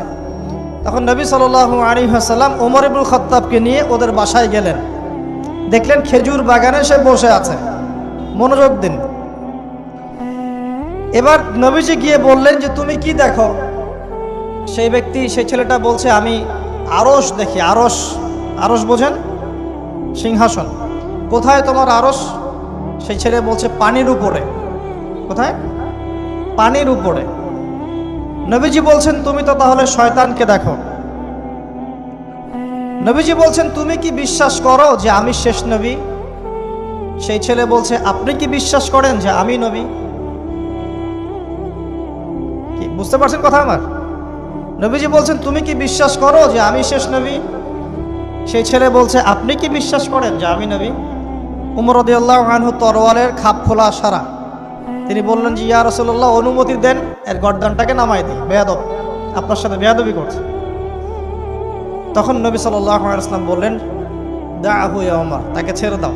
তখন নবী সাল্লাল্লাহু আলাইহি ওয়াসাল্লাম ওমর ইবনুল খাত্তাবকে নিয়ে ওদের বাসায় গেলেন। দেখলেন খেজুর বাগানে সে বসে আছে। মনোযোগ দিন। এবার নবীজি গিয়ে বললেন যে তুমি কি দেখো? সেই ছেলেটা বলছে আমি আরশ দেখি। আরশ বোঝেন? সিংহাসন। কোথায় তোমার আরশ? সেই ছেলে বলছে পানির উপরে। কোথায়? পানির উপরে। নবীজি বলছেন তুমি তো তাহলে শয়তানকে দেখো। নবীজি বলছেন তুমি কি বিশ্বাস করো যে আমি শেষ নবী? সেই ছেলে বলছে আপনি কি বিশ্বাস করেন যে আমি নবী? কি বুঝতে পারছেন কথা আমার? নবীজি বলছেন তুমি কি বিশ্বাস করো যে আমি শেষ নবী? সেই ছেলে বলছে আপনি কি বিশ্বাস করেন যে আমি নবী? উমর রাদিয়াল্লাহু আনহু তরোয়ালের খাপ খোলা সারা, তিনি বললেন যে ইয়া রাসূলুল্লাহ অনুমতি দেন এর গর্দানটাকে নামাই দিই, বেয়াদব আপনার সাথে বেয়াদবি করছে। তখন নবী সাল্লাল্লাহু আলাইহি ওয়াসাল্লাম বললেন দাআহু ইয়া উমর, তাকে ছেড়ে দাও,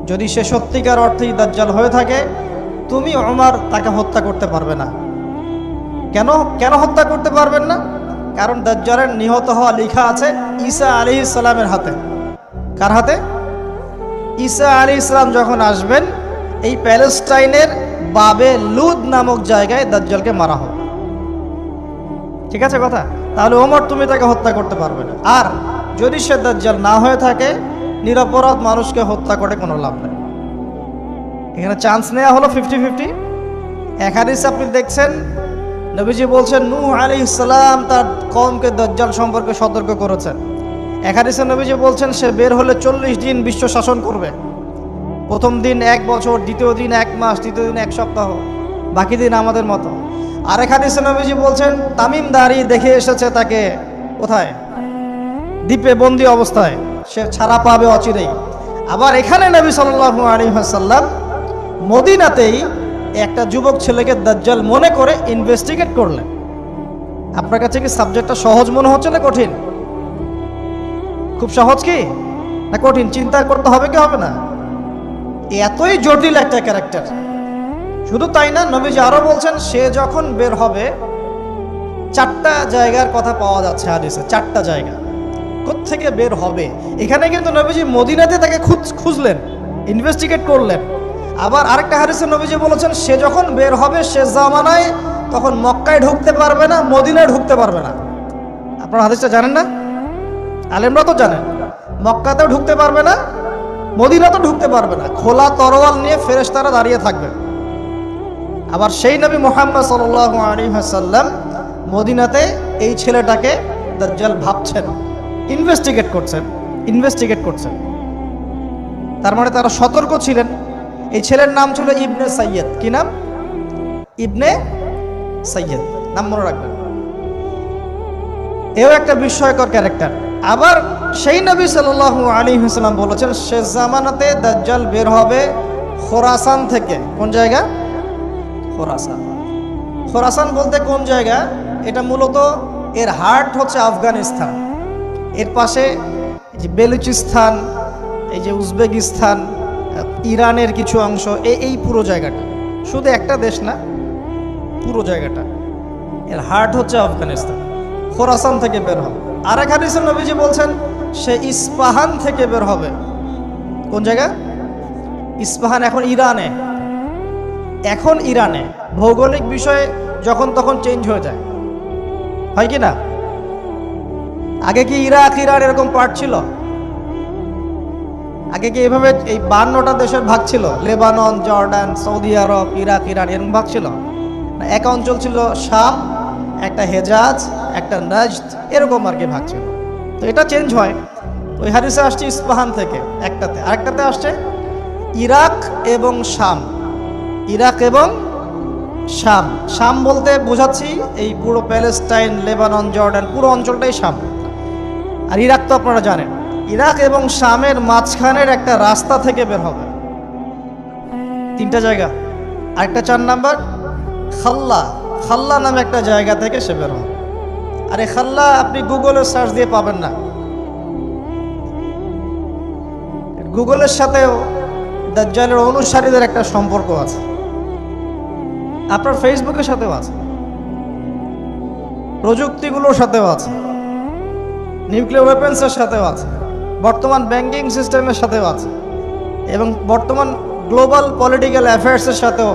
যদি সে সত্যিকার অর্থেই দাজ্জাল হয়ে থাকে তুমি উমর তাকে হত্যা করতে পারবে না। কেন হত্যা করতে পারবেন না? কারণ দাজ্জালের নিহত হওয়া লেখা আছে ঈসা আলাইহিস সালামের হাতে। কার হাতে? ঈসা আলাইহিস সালাম যখন আসবেন এই প্যালেস্টাইনের বাবে লুদ নামক জায়গায় দাজ্জালকে মারা হবে। ঠিক আছে কথা? তাহলে ওমর তুমি তাকে হত্যা করতে পারবে না। আর যদি সে দাজ্জাল না হয়ে থাকে, নিরপরাধ মানুষকে হত্যা করে কোনো লাভ নেই। এখানে চান্স নেওয়া হলো 50-50। এক হাদিসে আপনি দেখছেন নবীজি বলছেন নূহ আলাইহিস সালাম তার কওমকে দাজ্জাল সম্পর্কে সতর্ক করেছেন। এক হাদিসে নবীজি বলছেন সে বের হলে 40 দিন বিশ্ব শাসন করবে। প্রথম দিন 1 বছর, দ্বিতীয় দিন 1 মাস, তৃতীয় দিন 1 সপ্তাহ, বাকি দিন আমাদের মতো। আরেক হাদিসে নবীজি বলছেন তামিমদারি দেখে এসেছে তাকে কোথায়? দ্বীপে বন্দী অবস্থায়, সে ছাড়া পাবে অচিরেই। আবার এখানে নবী সাল্লাল্লাহু আলাইহি ওয়াসাল্লাম মদিনাতেই একটা যুবক ছেলেকে দাজ্জাল মনে করে ইনভেস্টিগেট করলেন। আপনার কাছে কি সাবজেক্টটা সহজ মনে হচ্ছে না কঠিন? খুব সহজ কি না কঠিন? চিন্তা করতে হবে কি হবে না? এতই জটিল একটা ক্যারেক্টার। শুধু তাই না, নবীজি আরো বলছেন সে যখন বের হবে 4টা জায়গার কথা পাওয়া যাচ্ছে হাদিসে। 4টা জায়গা কোত্থেকে বের হবে। এখানে কিন্তু নবীজি মদিনাতে তাকে খুঁজলেন, ইনভেস্টিগেট করলেন। আবার আরেকটা হাদিসে নবীজি বলেছেন সে যখন বের হবে সে জামানায় তখন মক্কায় ঢুকতে পারবে না, মদিনায় ঢুকতে পারবে না। আপনারা হাদিসটা জানেন না? আলেমরা তো জানেন। মক্কাতেও ঢুকতে পারবে না, মদিনাতেও ঢুকতে পারবে না। খোলা তরোয়াল নিয়ে ফেরেশতারা দাঁড়িয়ে থাকবে। আবার সেই নবী মুহাম্মদ সাল্লাল্লাহু আলাইহি ওয়াসাল্লাম মদিনাতে এই ছেলেটাকে দাজ্জাল ভাবছেন, ইনভেস্টিগেট করছেন। তার মানে তারা সতর্ক ছিলেন। এই ছেলের নাম ছিল ইবনে সাইয়্যেদ। কি নাম? ইবনে সাইয়্যেদ, নাম মনে রাখবেন। এও একটা বিস্ময়কর ক্যারেক্টার। আবার সেই নবী সাল্লাল্লাহু আলাইহি ওয়াসাল্লাম বলেছেন শেষ জামানাতে দাজ্জাল বের হবে খোরাসান থেকে। কোন জায়গা? খোরাসান বলতে কোন জায়গা? এটা মূলত এর হার্ট হচ্ছে আফগানিস্তান, এর পাশে যে বেলুচিস্তান, এই যে উজবেকিস্তান, ইরানের কিছু অংশ, এই পুরো জায়গাটা, শুধু একটা দেশ না, পুরো জায়গাটা এর হার্ট হচ্ছে আফগানিস্তান। খোরাসান থেকে বের হবে। আরেক হাদিসে নবীজি বলছেন সে ইস্পাহান থেকে বের হবে। কোন জায়গা? ইস্পাহান এখন ইরানে। ভৌগোলিক বিষয়ে যখন তখন চেঞ্জ হয়ে যায়, হয় কি না? আগে কি ইরাক ইরান এরকম পার্ট ছিল? আগে কি এভাবে এই 52টা দেশের ভাগ ছিল? লেবানন, জর্ডান, সৌদি আরব, ইরাক ইরান এরকম ভাগ ছিল না? এক অঞ্চল ছিল শাম, একটা হেজাজ, একটা নাজদ, এরকম আর কি ভাগ ছিল। তো এটা চেঞ্জ হয়। ওই হাদিসে আসছে ইস্পাহান থেকে একটাতে, আরেকটাতে আসছে ইরাক এবং শাম। শাম বলতে বোঝাচ্ছি এই পুরো প্যালেস্টাইন, লেবানন, জর্ডান, পুরো অঞ্চলটাই শাম। আর ইরাক তো আপনারা জানেন। ইরাক এবং শামের মাঝখানের একটা রাস্তা থেকে বের হবে। 3টা জায়গা। আরেকটা 4 নাম্বার খাল্লা নামে একটা জায়গা থেকে সে বের হবে। আরে খাল্লা আপনি গুগলে সার্চ দিয়ে পাবেন না। গুগলের সাথেও দাজ্জালের অনুসারীদের একটা সম্পর্ক আছে, আপনার ফেসবুকের সাথেও আছে, প্রযুক্তিগুলোর সাথেও আছে, নিউক্লিয়ার ওয়েপন্সের সাথেও আছে, বর্তমান ব্যাংকিং সিস্টেমের সাথেও আছে, এবং বর্তমান গ্লোবাল পলিটিক্যাল অ্যাফেয়ার্সের সাথেও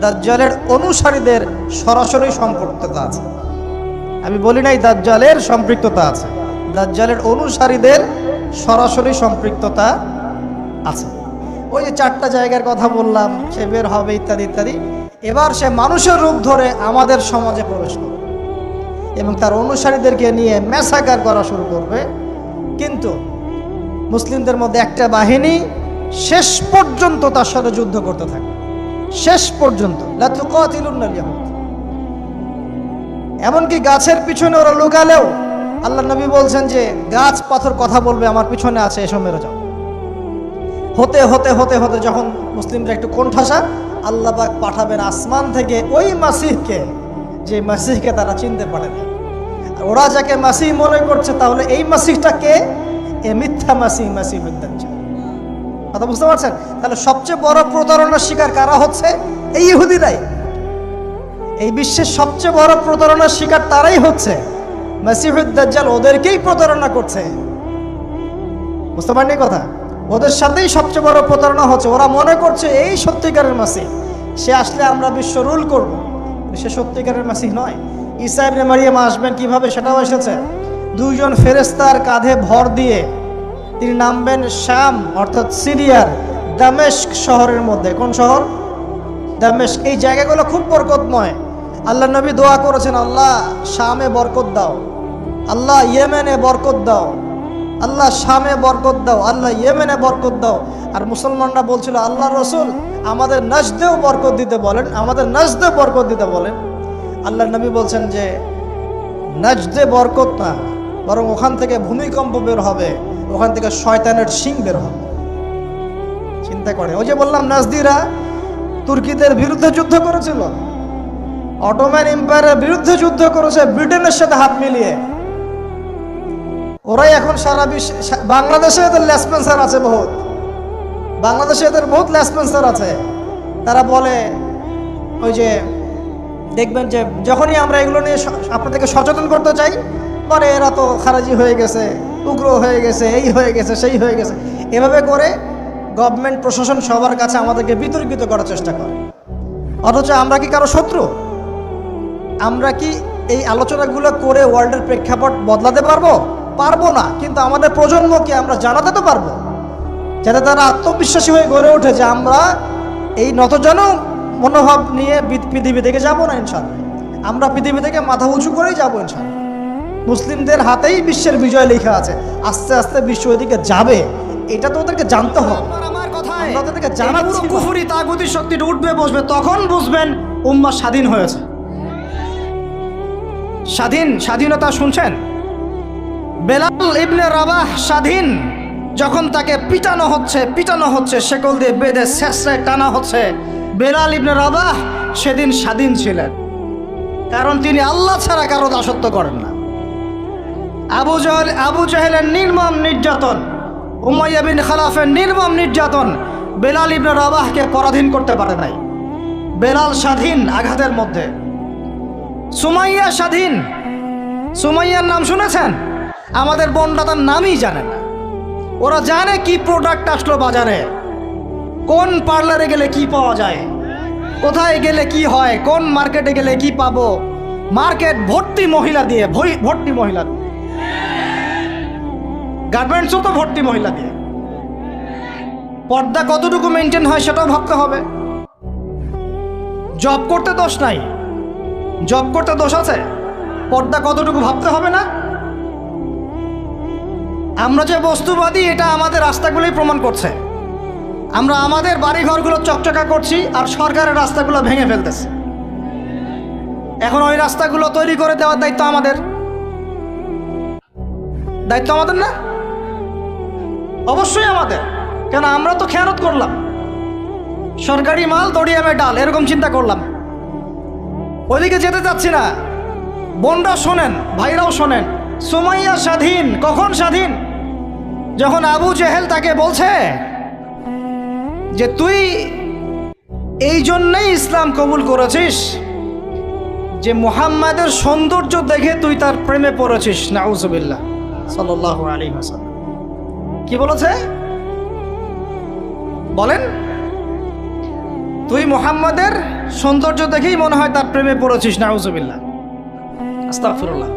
দাজ্জালের অনুসারীদের সরাসরি সম্পৃক্ততা আছে। আমি বলি নাই দাজ্জালের সম্পৃক্ততা আছে, দাজ্জালের অনুসারীদের সরাসরি সম্পৃক্ততা আছে। ওই যে 4টা জায়গার কথা বললাম, সে বের হবে ইত্যাদি ইত্যাদি। এবার সে মানুষের রূপ ধরে আমাদের সমাজে প্রবেশ করবে এবং তার অনুসারীদেরকে নিয়ে ম্যাসাকার করা শুরু করবে। কিন্তু মুসলিমদের মধ্যে একটা বাহিনী শেষ পর্যন্ত তার সাথে যুদ্ধ করতে থাকে, শেষ পর্যন্ত। লা তুকাতিলুন্নাল ইয়াহুদ। এমনকি গাছের পিছনে ওরা লুকালেও আল্লাহ নবী বলছেন যে গাছ পাথর কথা বলবে আমার পিছনে আছে, এসো মেরে যাও। হতে হতে হতে হতে যখন মুসলিমরা একটু কোণঠাসা, আল্লাহ পাক পাঠাবেন আসমান থেকে ওই মাসিহকে, যে মাসিহকে তারা চিনতে পারে না। আর ওরা যাকে মাসিহ মনে করছে, তাহলে এই মাসিহটা কে? এ মিথ্যা মাসিহ, মাসিহুদ দাজ্জাল। কথা বুঝতে পারছেন? তাহলে সবচেয়ে বড় প্রতারণার শিকার কারা হচ্ছে? এই ইহুদিরাই। এই বিশ্বের সবচেয়ে বড় প্রতারণার শিকার তারাই হচ্ছে। মাসিহুদ দাজ্জাল ওদেরকেই প্রতারণা করছে। বুঝতে পারেননি কথা? ওদের সাথেই সবচেয়ে বড় প্রতারণা হচ্ছে। ওরা মনে করছে এই সত্যিকারের মাসিহ, সে আসলে আমরা বিশ্ব রুল করব। সে সত্যিকারের মাসিহ নয়। ঈসা ইবনে মারিয়াম আসবেন কিভাবে সেটাও এসেছে। দুইজন ফেরেশতার কাঁধে ভর দিয়ে তিনি নামবেন শাম অর্থাৎ সিরিয়ার দামেস্ক শহরের মধ্যে। কোন শহর? দামেস্ক। এই জায়গাগুলো খুব বরকতময়। আল্লাহ নবী দোয়া করেছেন, আল্লাহ শামে বরকত দাও, আল্লাহ ইয়েমেনে বরকত দাও, আল্লাহ শামে বরকত দাও, আল্লাহ ইয়েমেনে বরকত দাও। আর মুসলমানরা বলছিল, আল্লাহ রসুল আমাদের নাজদেও বরকত দিতে বলেন, আমাদের নাজদে বরকত দিতে বলেন। আল্লাহ নবী বলছেন যে নাজদে বরকত না, বরং ওখান থেকে ভূমিকম্প বের হবে, ওখান থেকে শয়তানের শিং বের হবে। চিন্তা করে, ওই যে বললাম নাজদিরা তুর্কিদের বিরুদ্ধে যুদ্ধ করেছিল, অটোম্যান এম্পায়ারের বিরুদ্ধে যুদ্ধ করেছে ব্রিটেনের সাথে হাত মিলিয়ে। ওরাই এখন সারা বিশ্বে, বাংলাদেশে এদের লেসপেন্সার আছে বহুত, বাংলাদেশে এদের বহুত লেসপেন্সার আছে। তারা বলে, ওই যে দেখবেন যে যখনই আমরা এগুলো নিয়ে আপনাদেরকে সচেতন করতে চাই, পরে এরা তো খারাজি হয়ে গেছে, উগ্র হয়ে গেছে, এই হয়ে গেছে, সেই হয়ে গেছে, এভাবে করে গভর্নমেন্ট প্রশাসন সবার কাছে আমাদেরকে বিতর্কিত করার চেষ্টা করে। অথচ আমরা কি কারো শত্রু? আমরা কি এই আলোচনাগুলো করে ওয়ার্ল্ডের প্রেক্ষাপট বদলাতে পারবো? পারবো না। কিন্তু আমাদের প্রজন্মকে আমরা জানাতে তো পারবো, যাতে তারা আত্মবিশ্বাসী হয়ে গড়ে ওঠে যে আমরা এই নতজন মনোভাব নিয়ে পৃথিবী থেকে যাবো না ইনশাআল্লাহ। আমরা পৃথিবী থেকে মাথা উঁচু করেই যাবো ইনশাআল্লাহ। মুসলিমদের হাতেই বিশ্বের বিজয় লেখা আছে। আস্তে আস্তে বিশ্ব ওইদিকে যাবে, এটা তো ওদেরকে জানতে হবে। ওদেরকে জানাচ্ছি, কুফরি তাগুতি শক্তিটা উঠবে বসবে, তখন বুঝবেন উম্মাহ স্বাধীন হয়েছে। স্বাধীনতা শুনছেন? বেলাল ইবনে রাবাহ স্বাধীন। যখন তাকে পিটানো হচ্ছে, শেকল দিয়ে বেঁধে শেষরায় টানা হচ্ছে, বেলাল ইবনে রাবাহ সেদিন স্বাধীন ছিলেন, কারণ তিনি আল্লাহ ছাড়া কারো দাসত্ব করেন না। আবু জাহেলের নির্মম নির্যাতন, উমাইয়া বিন খালাফের নির্মম নির্যাতন বেলাল ইবনে রাবাহকে পরাধীন করতে পারে নাই। বেলাল স্বাধীন আঘাতের মধ্যে। সুমাইয়া স্বাধীন। সুমাইয়ার নাম শুনেছেন? আমাদের বোনরা তার নামই জানে না। ওরা জানে কি প্রোডাক্ট আসলো বাজারে, কোন পার্লারে গেলে কি পাওয়া যায়, কোথায় গেলে কি হয়, কোন মার্কেটে গেলে কি পাবো। মার্কেট ভর্তি মহিলা দিয়ে, ভর্তি মহিলা দিয়ে, গার্মেন্টসও তো ভর্তি মহিলা দিয়ে। পর্দা কতটুকু মেনটেন হয় সেটাও ভাবতে হবে। জব করতে দোষ নাই, জব করতে দোষ আছে, পর্দা কতটুকু ভাবতে হবে না? আমরা যে বস্তুবাদী এটা আমাদের রাস্তাগুলোই প্রমাণ করছে। আমরা আমাদের বাড়িঘরগুলো চকচকা করছি আর সরকারের রাস্তাগুলো ভেঙে ফেলতেছি। এখন ওই রাস্তাগুলো তৈরি করে দেওয়ার দায়িত্ব আমাদের, দায়িত্ব আমাদের না? অবশ্যই আমাদের। কেন? আমরা তো খেয়ানত করলাম, সরকারি মাল দড়িয়ামে ডাল, এরকম চিন্তা করলাম। ওইদিকে যেতে চাচ্ছি না। বোনরা শোনেন, ভাইরাও শোনেন, সুমাইয়া স্বাধীন। কখন স্বাধীন? যখন আবু জেহেল তাকে বলছে যে তুই এই জন্যই ইসলাম কবুল করেছিস যে মুহাম্মাদের সৌন্দর্য দেখে তুই তার প্রেমে পড়েছিস। নাউজুবিল্লাহ সাল্লাল্লাহু আলাইহি ওয়াসাল্লাম। কি বলেছে বলেন? তুই মুহাম্মাদের সৌন্দর্য দেখেই মনে হয় তার প্রেমে পড়েছিস। নাউজুবিল্লাহ, আস্তাগফিরুল্লাহ।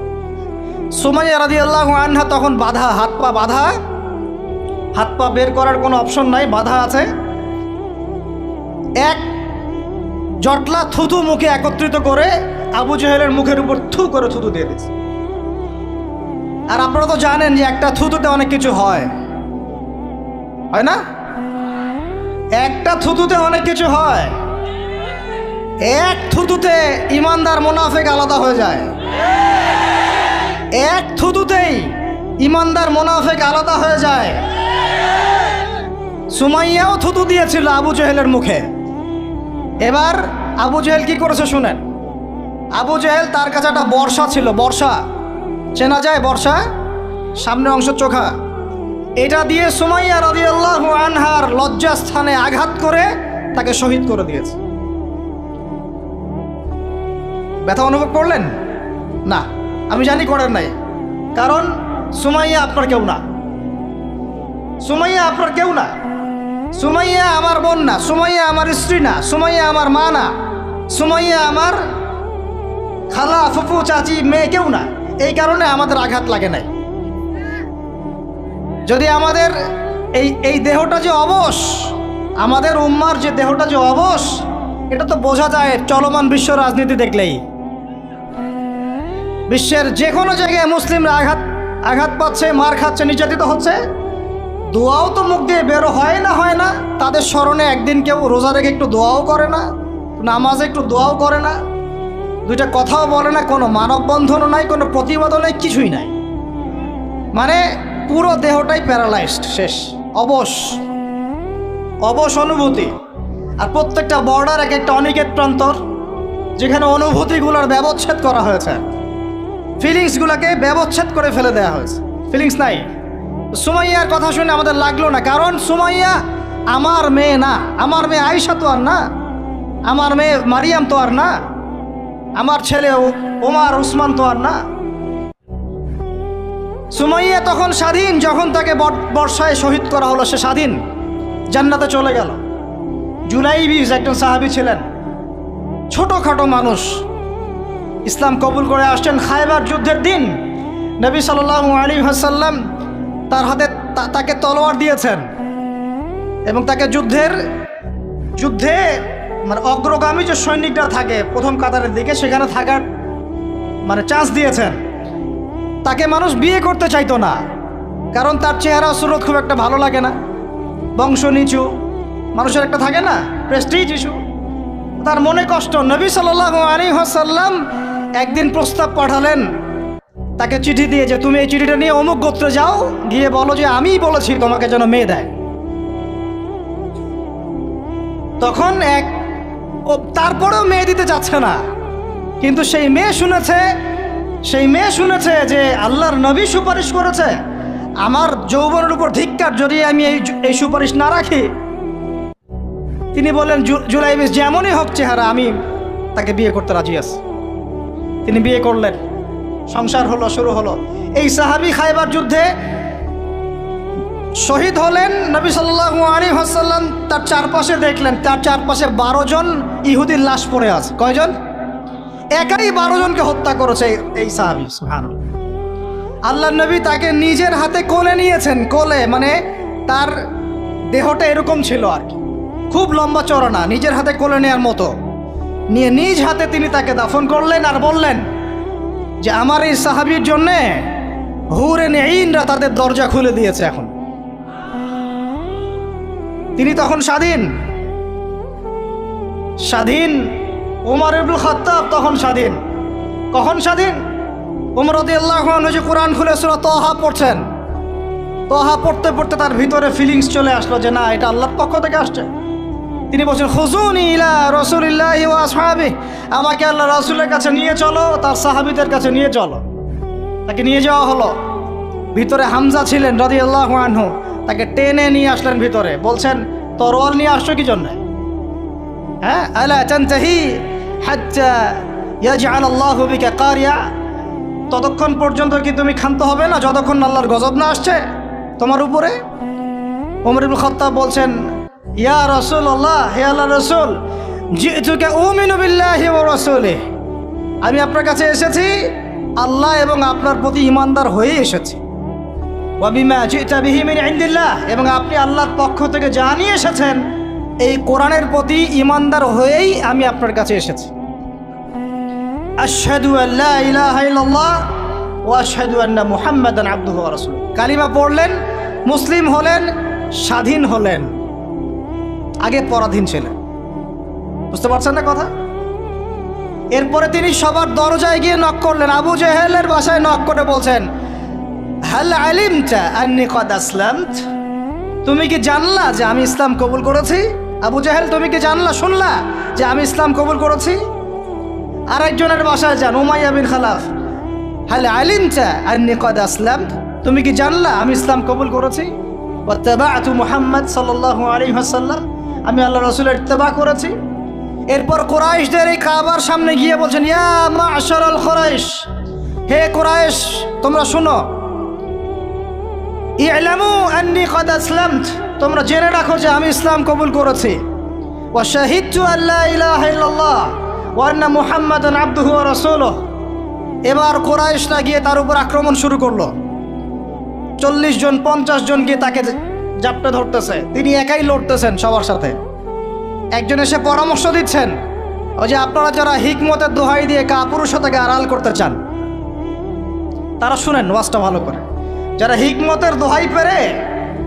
সুমাইয়া রাদিয়াল্লাহু আনহা তখন বাধা, হাত পা বাধা, হাত পা বের করার কোনো অপশন নাই, বাধা আছে। এক জটলা থুতু মুখে একত্রিত করে আবু জেহেলের মুখের উপর থু করে থুতু দিয়ে দিয়েছে। আর আপনারা তো জানেন যে একটা থুতুতে অনেক কিছু হয় না? একটা থুতুতে অনেক কিছু হয়। এক থুতুতে ইমানদার মুনাফিক আলাদা হয়ে যায়। এক থুতুতেই ইমানদার মুনাফিক আলাদা হয়ে যায়। সুমাইয়াও থুতু দিয়েছিল আবু জেহেলের মুখে। এবার আবু জেহেল কি করেছে শুনেন। আবু জেহেল তার কাছে একটা বর্ষা ছিল, বর্ষা চেনা যায়, বর্ষা সামনের অংশ চোখা, এটা দিয়ে সুমাইয়া রাদিয়াল্লাহু আনহার লজ্জাস্থানে আঘাত করে তাকে শহীদ করে দিয়েছে। ব্যথা অনুভব করলেন না? আমি জানি করেন নাই, কারণ সুমাইয়া আপনার কেউ না, সুমাইয়া আপনার কেউ না, সুমাইয়া আমার বোন না, সুমাইয়া আমার স্ত্রী না, সুমাইয়া আমার মা না, সুমাইয়া আমার খালা ফুফু চাচি মেয়ে কেউ না। এই কারণে আমাদের আঘাত লাগে নাই। যদি আমাদের এই দেহটা যে অবশ, আমাদের উম্মার যে দেহটা যে অবশ, এটা তো বোঝা যায় চলমান বিশ্ব রাজনীতি দেখলেই। বিশ্বের যে কোনো জায়গায় মুসলিমরা আঘাত পাচ্ছে, মার খাচ্ছে, নির্যাতিত হচ্ছে, দোয়াও তো মুখ দিয়ে বেরো হয় না। তাদের স্মরণে একদিন কেউ রোজা রেখে একটু দোয়াও করে না, নামাজে একটু দোয়াও করে না, দুইটা কথাও বলে না, কোনো মানববন্ধনও নাই, কোনো প্রতিবাদও নাই, কিছুই নাই। মানে পুরো দেহটাই প্যারালাইজড, শেষ, অবশ অনুভূতি। আর প্রত্যেকটা বর্ডার এক একটা অনিকেত প্রান্তর, যেখানে অনুভূতিগুলোর ব্যবচ্ছেদ করা হয়েছে, ফিলিংসগুলোকে ব্যবচ্ছেদ করে ফেলে দেওয়া হয়েছে, ফিলিংস নাই। সুমাইয়ার কথা শুনে আমাদের লাগলো না, কারণ সুমাইয়া আমার মেয়ে না, আমার মেয়ে আয়েশা তো আর না, আমার মেয়ে মারিয়াম তো আর না, আমার ছেলে ওমর উসমান তো আর না। সুমাইয়া তখন স্বাধীন, যখন তাকে বর্ষায় শহীদ করা হলো সে স্বাধীন, জান্নাতে চলে গেল। জুলাইবিস একজন সাহাবী ছিলেন, ছোটোখাটো মানুষ, ইসলাম কবুল করে আসছেন খায়বার যুদ্ধের দিন। নবী সাল্লাল্লাহু আলাইহি ওয়াসাল্লাম তার হাতে তাকে তলোয়ার দিয়েছেন এবং তাকে যুদ্ধে মানে অগ্রগামী যে সৈনিকরা থাকে প্রথম কাতারের দিকে, সেখানে থাকার মানে চান্স দিয়েছেন। তাকে মানুষ বিয়ে করতে চাইতো না, কারণ তার চেহারা সুরত খুব একটা ভালো লাগে না, বংশ নিচু, মানুষের একটা থাকে না প্রেস্টিজ ইস্যু, তার মনে কষ্ট। নবী সাল্লাল্লাহু আলাইহি ওয়াসাল্লাম একদিন প্রস্তাব পাঠালেন তাকে চিঠি দিয়ে, যে তুমি এই চিঠিটা নিয়ে অমুক গোত্রে যাও, গিয়ে বলো যে আমিই বলেছি তোমাকে যেন মেয়ে দেয়। তখন তারপরেও মেয়ে দিতে যাচ্ছে না, কিন্তু সেই মেয়ে শুনেছে যে আল্লাহর নবী সুপারিশ করেছে, আমার যৌবনের উপর ধিক্কার, যদি আমি এই সুপারিশ না রাখি। তিনি বললেন জুলাইবিস যেমনই হোক চেহারা, আমি তাকে বিয়ে করতে রাজি আছি। তিনি বিয়ে করলেন, সংসার হলো, শুরু হলো। এই সাহাবী খায়বার যুদ্ধে শহীদ হলেন। নবী সাল্লাল্লাহু আলাইহি ওয়াসাল্লাম তার চারপাশে দেখলেন, তার চারপাশে 12 জন ইহুদির লাশ পড়ে আছে। কয়জন? একাই 12 জনকে হত্যা করেছে এই সাহাবী। সুবহানাল্লাহ। আল্লাহর নবী তাকে নিজের হাতে কোলে নিয়েছেন, কোলে মানে তার দেহটা এরকম ছিল আর কি, খুব লম্বা চওড়া না, নিজের হাতে কোলে নেওয়ার মতো নিয়ে নিজ হাতে তিনি তাকে দাফন করলেন। আর বললেন যে আমার এই সাহাবীর জন্যে হুরে নেইনরা তাদের দরজা খুলে দিয়েছে। এখন তিনি তখন স্বাধীন। ওমর ইবনুল খাত্তাব তখন স্বাধীন। কখন স্বাধীন? ওমর রাদিয়াল্লাহু আনহু যে কোরআন খুলে সূরা তাহা পড়ছেন, তাহা পড়তে পড়তে তার ভিতরে ফিলিংস চলে আসলো যে না, এটা আল্লাহর পক্ষ থেকে আসছে। তিনি বলছেন খুজুনি ইলা রাসূলিল্লাহি ওয়া আসহাবিহি, আমাকে আল্লাহ রাসূলের কাছে নিয়ে চলো, তার সাহাবীদের কাছে নিয়ে চলো। তাকে নিয়ে যাওয়া হলো। ভিতরে হামজা ছিলেন রাদিয়াল্লাহু আনহু, তাকে টেনে নিয়ে আসলেন ভিতরে। বলছেন তরোয়াল নিয়ে আসছো কি জন্য? হ্যাঁ, আলা তানতাহি হাত্তা ইয়াজআল আল্লাহু বিকা কারিয়া, ততক্ষণ পর্যন্ত কি তুমি ক্ষান্ত হবে না যতক্ষণ আল্লাহর গজব না আসছে তোমার উপরে? ওমর ইবনে খাত্তাব বলছেন ইয়া রাসূলুল্লাহ, হে আল্লাহর রাসূল, জিতুকা উমিনু বিল্লাহি ওয়া রাসূলিহি, আমি আপনার কাছে এসেছি আল্লাহ এবং আপনার প্রতি ঈমানদার হয়ে এসেছি। ওয়া বিমা জিতা বিহি মিন ইনদিল্লাহ, এবং আপনি আল্লাহর পক্ষ থেকে যা নিয়ে এসেছেন এই কোরআনের প্রতি ঈমানদার হয়েই আমি আপনার কাছে এসেছি। আশহাদু আল্লা ইলাহা ইল্লাল্লাহ ওয়া আশহাদু আন্না মুহাম্মাদান আবদুহু ওয়া রাসূলুহু। কালিমা পড়লেন, মুসলিম হলেন, স্বাধীন হলেন। আগে পরাধীন ছিলেন। বুঝতে পারছেন না কথা? এরপরে তিনি সবার দরজায় গিয়ে নক করলেন। আবু জেহেলের বাসায় নক করে বলছেন হাল আলিমতা আন্নী কদ আসলামত, তুমি কি জানলা যে আমি ইসলাম কবুল করেছি? আবু জাহেল, তুমি কি জানলা, শুনলা যে আমি ইসলাম কবুল করেছি? আরেকজনের বাসায় যান, উমাইয়া বিন খালাফ, হাল আলিমতা আন্নী কদ আসলামত, তুমি কি জানলা আমি ইসলাম কবুল করেছি? ওয়াত্তাবা'তু মুহাম্মদ সাল্লাল্লাহু আলাইহি ওয়াসাল্লাম, আমি আল্লাহ রাসূলের ইত্তেবা করেছি। এরপর কুরাইশদের এই কাবার সামনে গিয়ে বলছেন, ইয়া মা'শারাল কুরাইশ, হে কুরাইশ তোমরা শুনো, ই'লামু আন্নী কদ আসলামত, তোমরা জেনে রাখো যে আমি ইসলাম কবুল করেছি। ওয়া শাহিদতু আল্লা ইলাহা ইল্লাল্লাহ ওয়া আন্না মুহাম্মাদান আবদুহু ওয়া রাসূলুহু। এবার কুরাইশরা গিয়ে তার উপর আক্রমণ শুরু করলো। 40 জন 50 জন গিয়ে তাকে জাপটে ধরতেছে, তিনি একাই লড়তেছেন সবার সাথে। একজন এসে পরামর্শ দিচ্ছেন, ওই যে আপনারা যারা হিকমতের দোহাই দিয়ে কাপুরুষতাকে আড়াল করতে চান, তারা শুনেন ওয়াজটা ভালো করে, যারা হিকমতের দোহাই পেরে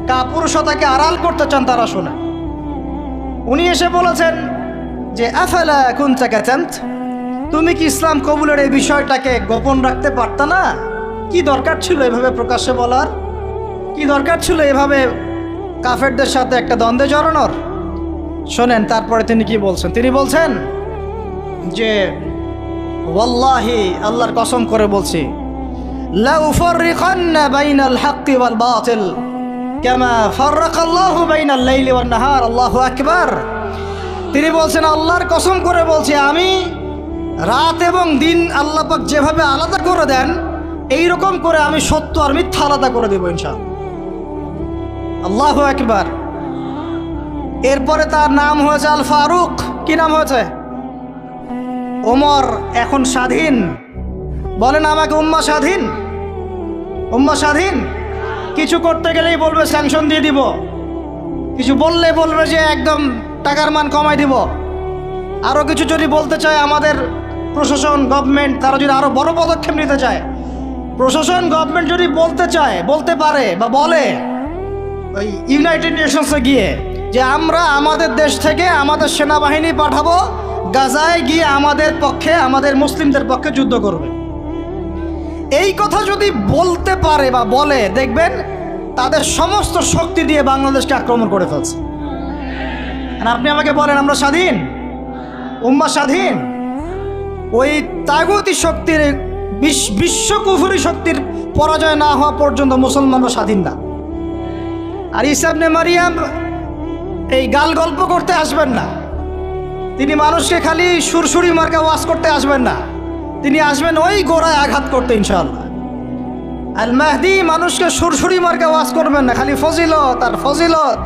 কাপুরুষতাকে আড়াল করতে চান তারা শুনেন। উনি এসে বলেছেন যে আফালা কুনতা কাতান্ত, তুমি কি ইসলাম কবুলের এই বিষয়টাকে গোপন রাখতে পারতা না? কি দরকার ছিল এভাবে প্রকাশ্যে বলার? কি দরকার ছিল এভাবে কাফেরদের সাথে একটা দ্বন্দ্বে জড়ানোর? শোনেন তারপরে তিনি কি বলছেন। তিনি বলছেন যে ওয়াল্লাহি, আল্লাহর কসম করে বলছি, লা উফাররিকান্না বাইনাল হাক্কি ওয়াল বাতিল কামা ফাররাকাল্লাহু বাইনাল লাইলি ওয়ান নাহার। আল্লাহু আকবার। তিনি বলছেন, আল্লাহর কসম করে বলছি, আমি রাত এবং দিন আল্লাহ পাক যেভাবে আলাদা করে দেন, এইরকম করে আমি সত্য আর মিথ্যা আলাদা করে দেব ইনশাআল্লাহ। আল্লাহু আকবার। এরপরে তার নাম হয়েছে আল ফারুক। কি নাম হয়েছে? ওমর এখন স্বাধীন। বলেন আমাকে, উম্মাহ স্বাধীন? উম্মাহ স্বাধীন? কিছু করতে গেলেই বলবে স্যাংশন দিয়ে দিব, কিছু বললে বলবে যে একদম টাকার মান কমাই দিব। আরও কিছু যদি বলতে চায় আমাদের প্রশাসন গভর্নমেন্ট, তারা যদি আরও বড় পদক্ষেপ নিতে চায়, প্রশাসন গভর্নমেন্ট যদি বলতে চায়, বলতে পারে বা বলে ওই ইউনাইটেড নেশনসে গিয়ে যে আমরা আমাদের দেশ থেকে আমাদের সেনাবাহিনী পাঠাবো, গাজায় গিয়ে আমাদের পক্ষে, আমাদের মুসলিমদের পক্ষে যুদ্ধ করবে, এই কথা যদি বলতে পারে বা বলে, দেখবেন তাদের সমস্ত শক্তি দিয়ে বাংলাদেশকে আক্রমণ করে ফেলছে। আর আপনি আমাকে বলেন আমরা স্বাধীন? উম্মাহ স্বাধীন? ওই তাগুতি শক্তির, বিশ্ব কুফরি শক্তির পরাজয় না হওয়া পর্যন্ত মুসলমানরা স্বাধীন না। আর ঈসা ইবনে মারিয়াম এই গাল গল্প করতে আসবেন না, তিনি মানুষকে খালি সুরসুরি মার্কা ওয়াজ করতে আসবেন না, তিনি আসবেন ওই গোড়ায় আঘাত করতে ইনশাআল্লাহ। আল মাহদি মানুষকে সুরসুরি মার্কা ওয়াজ করবেন না, খালি ফজিলত আর ফজিলত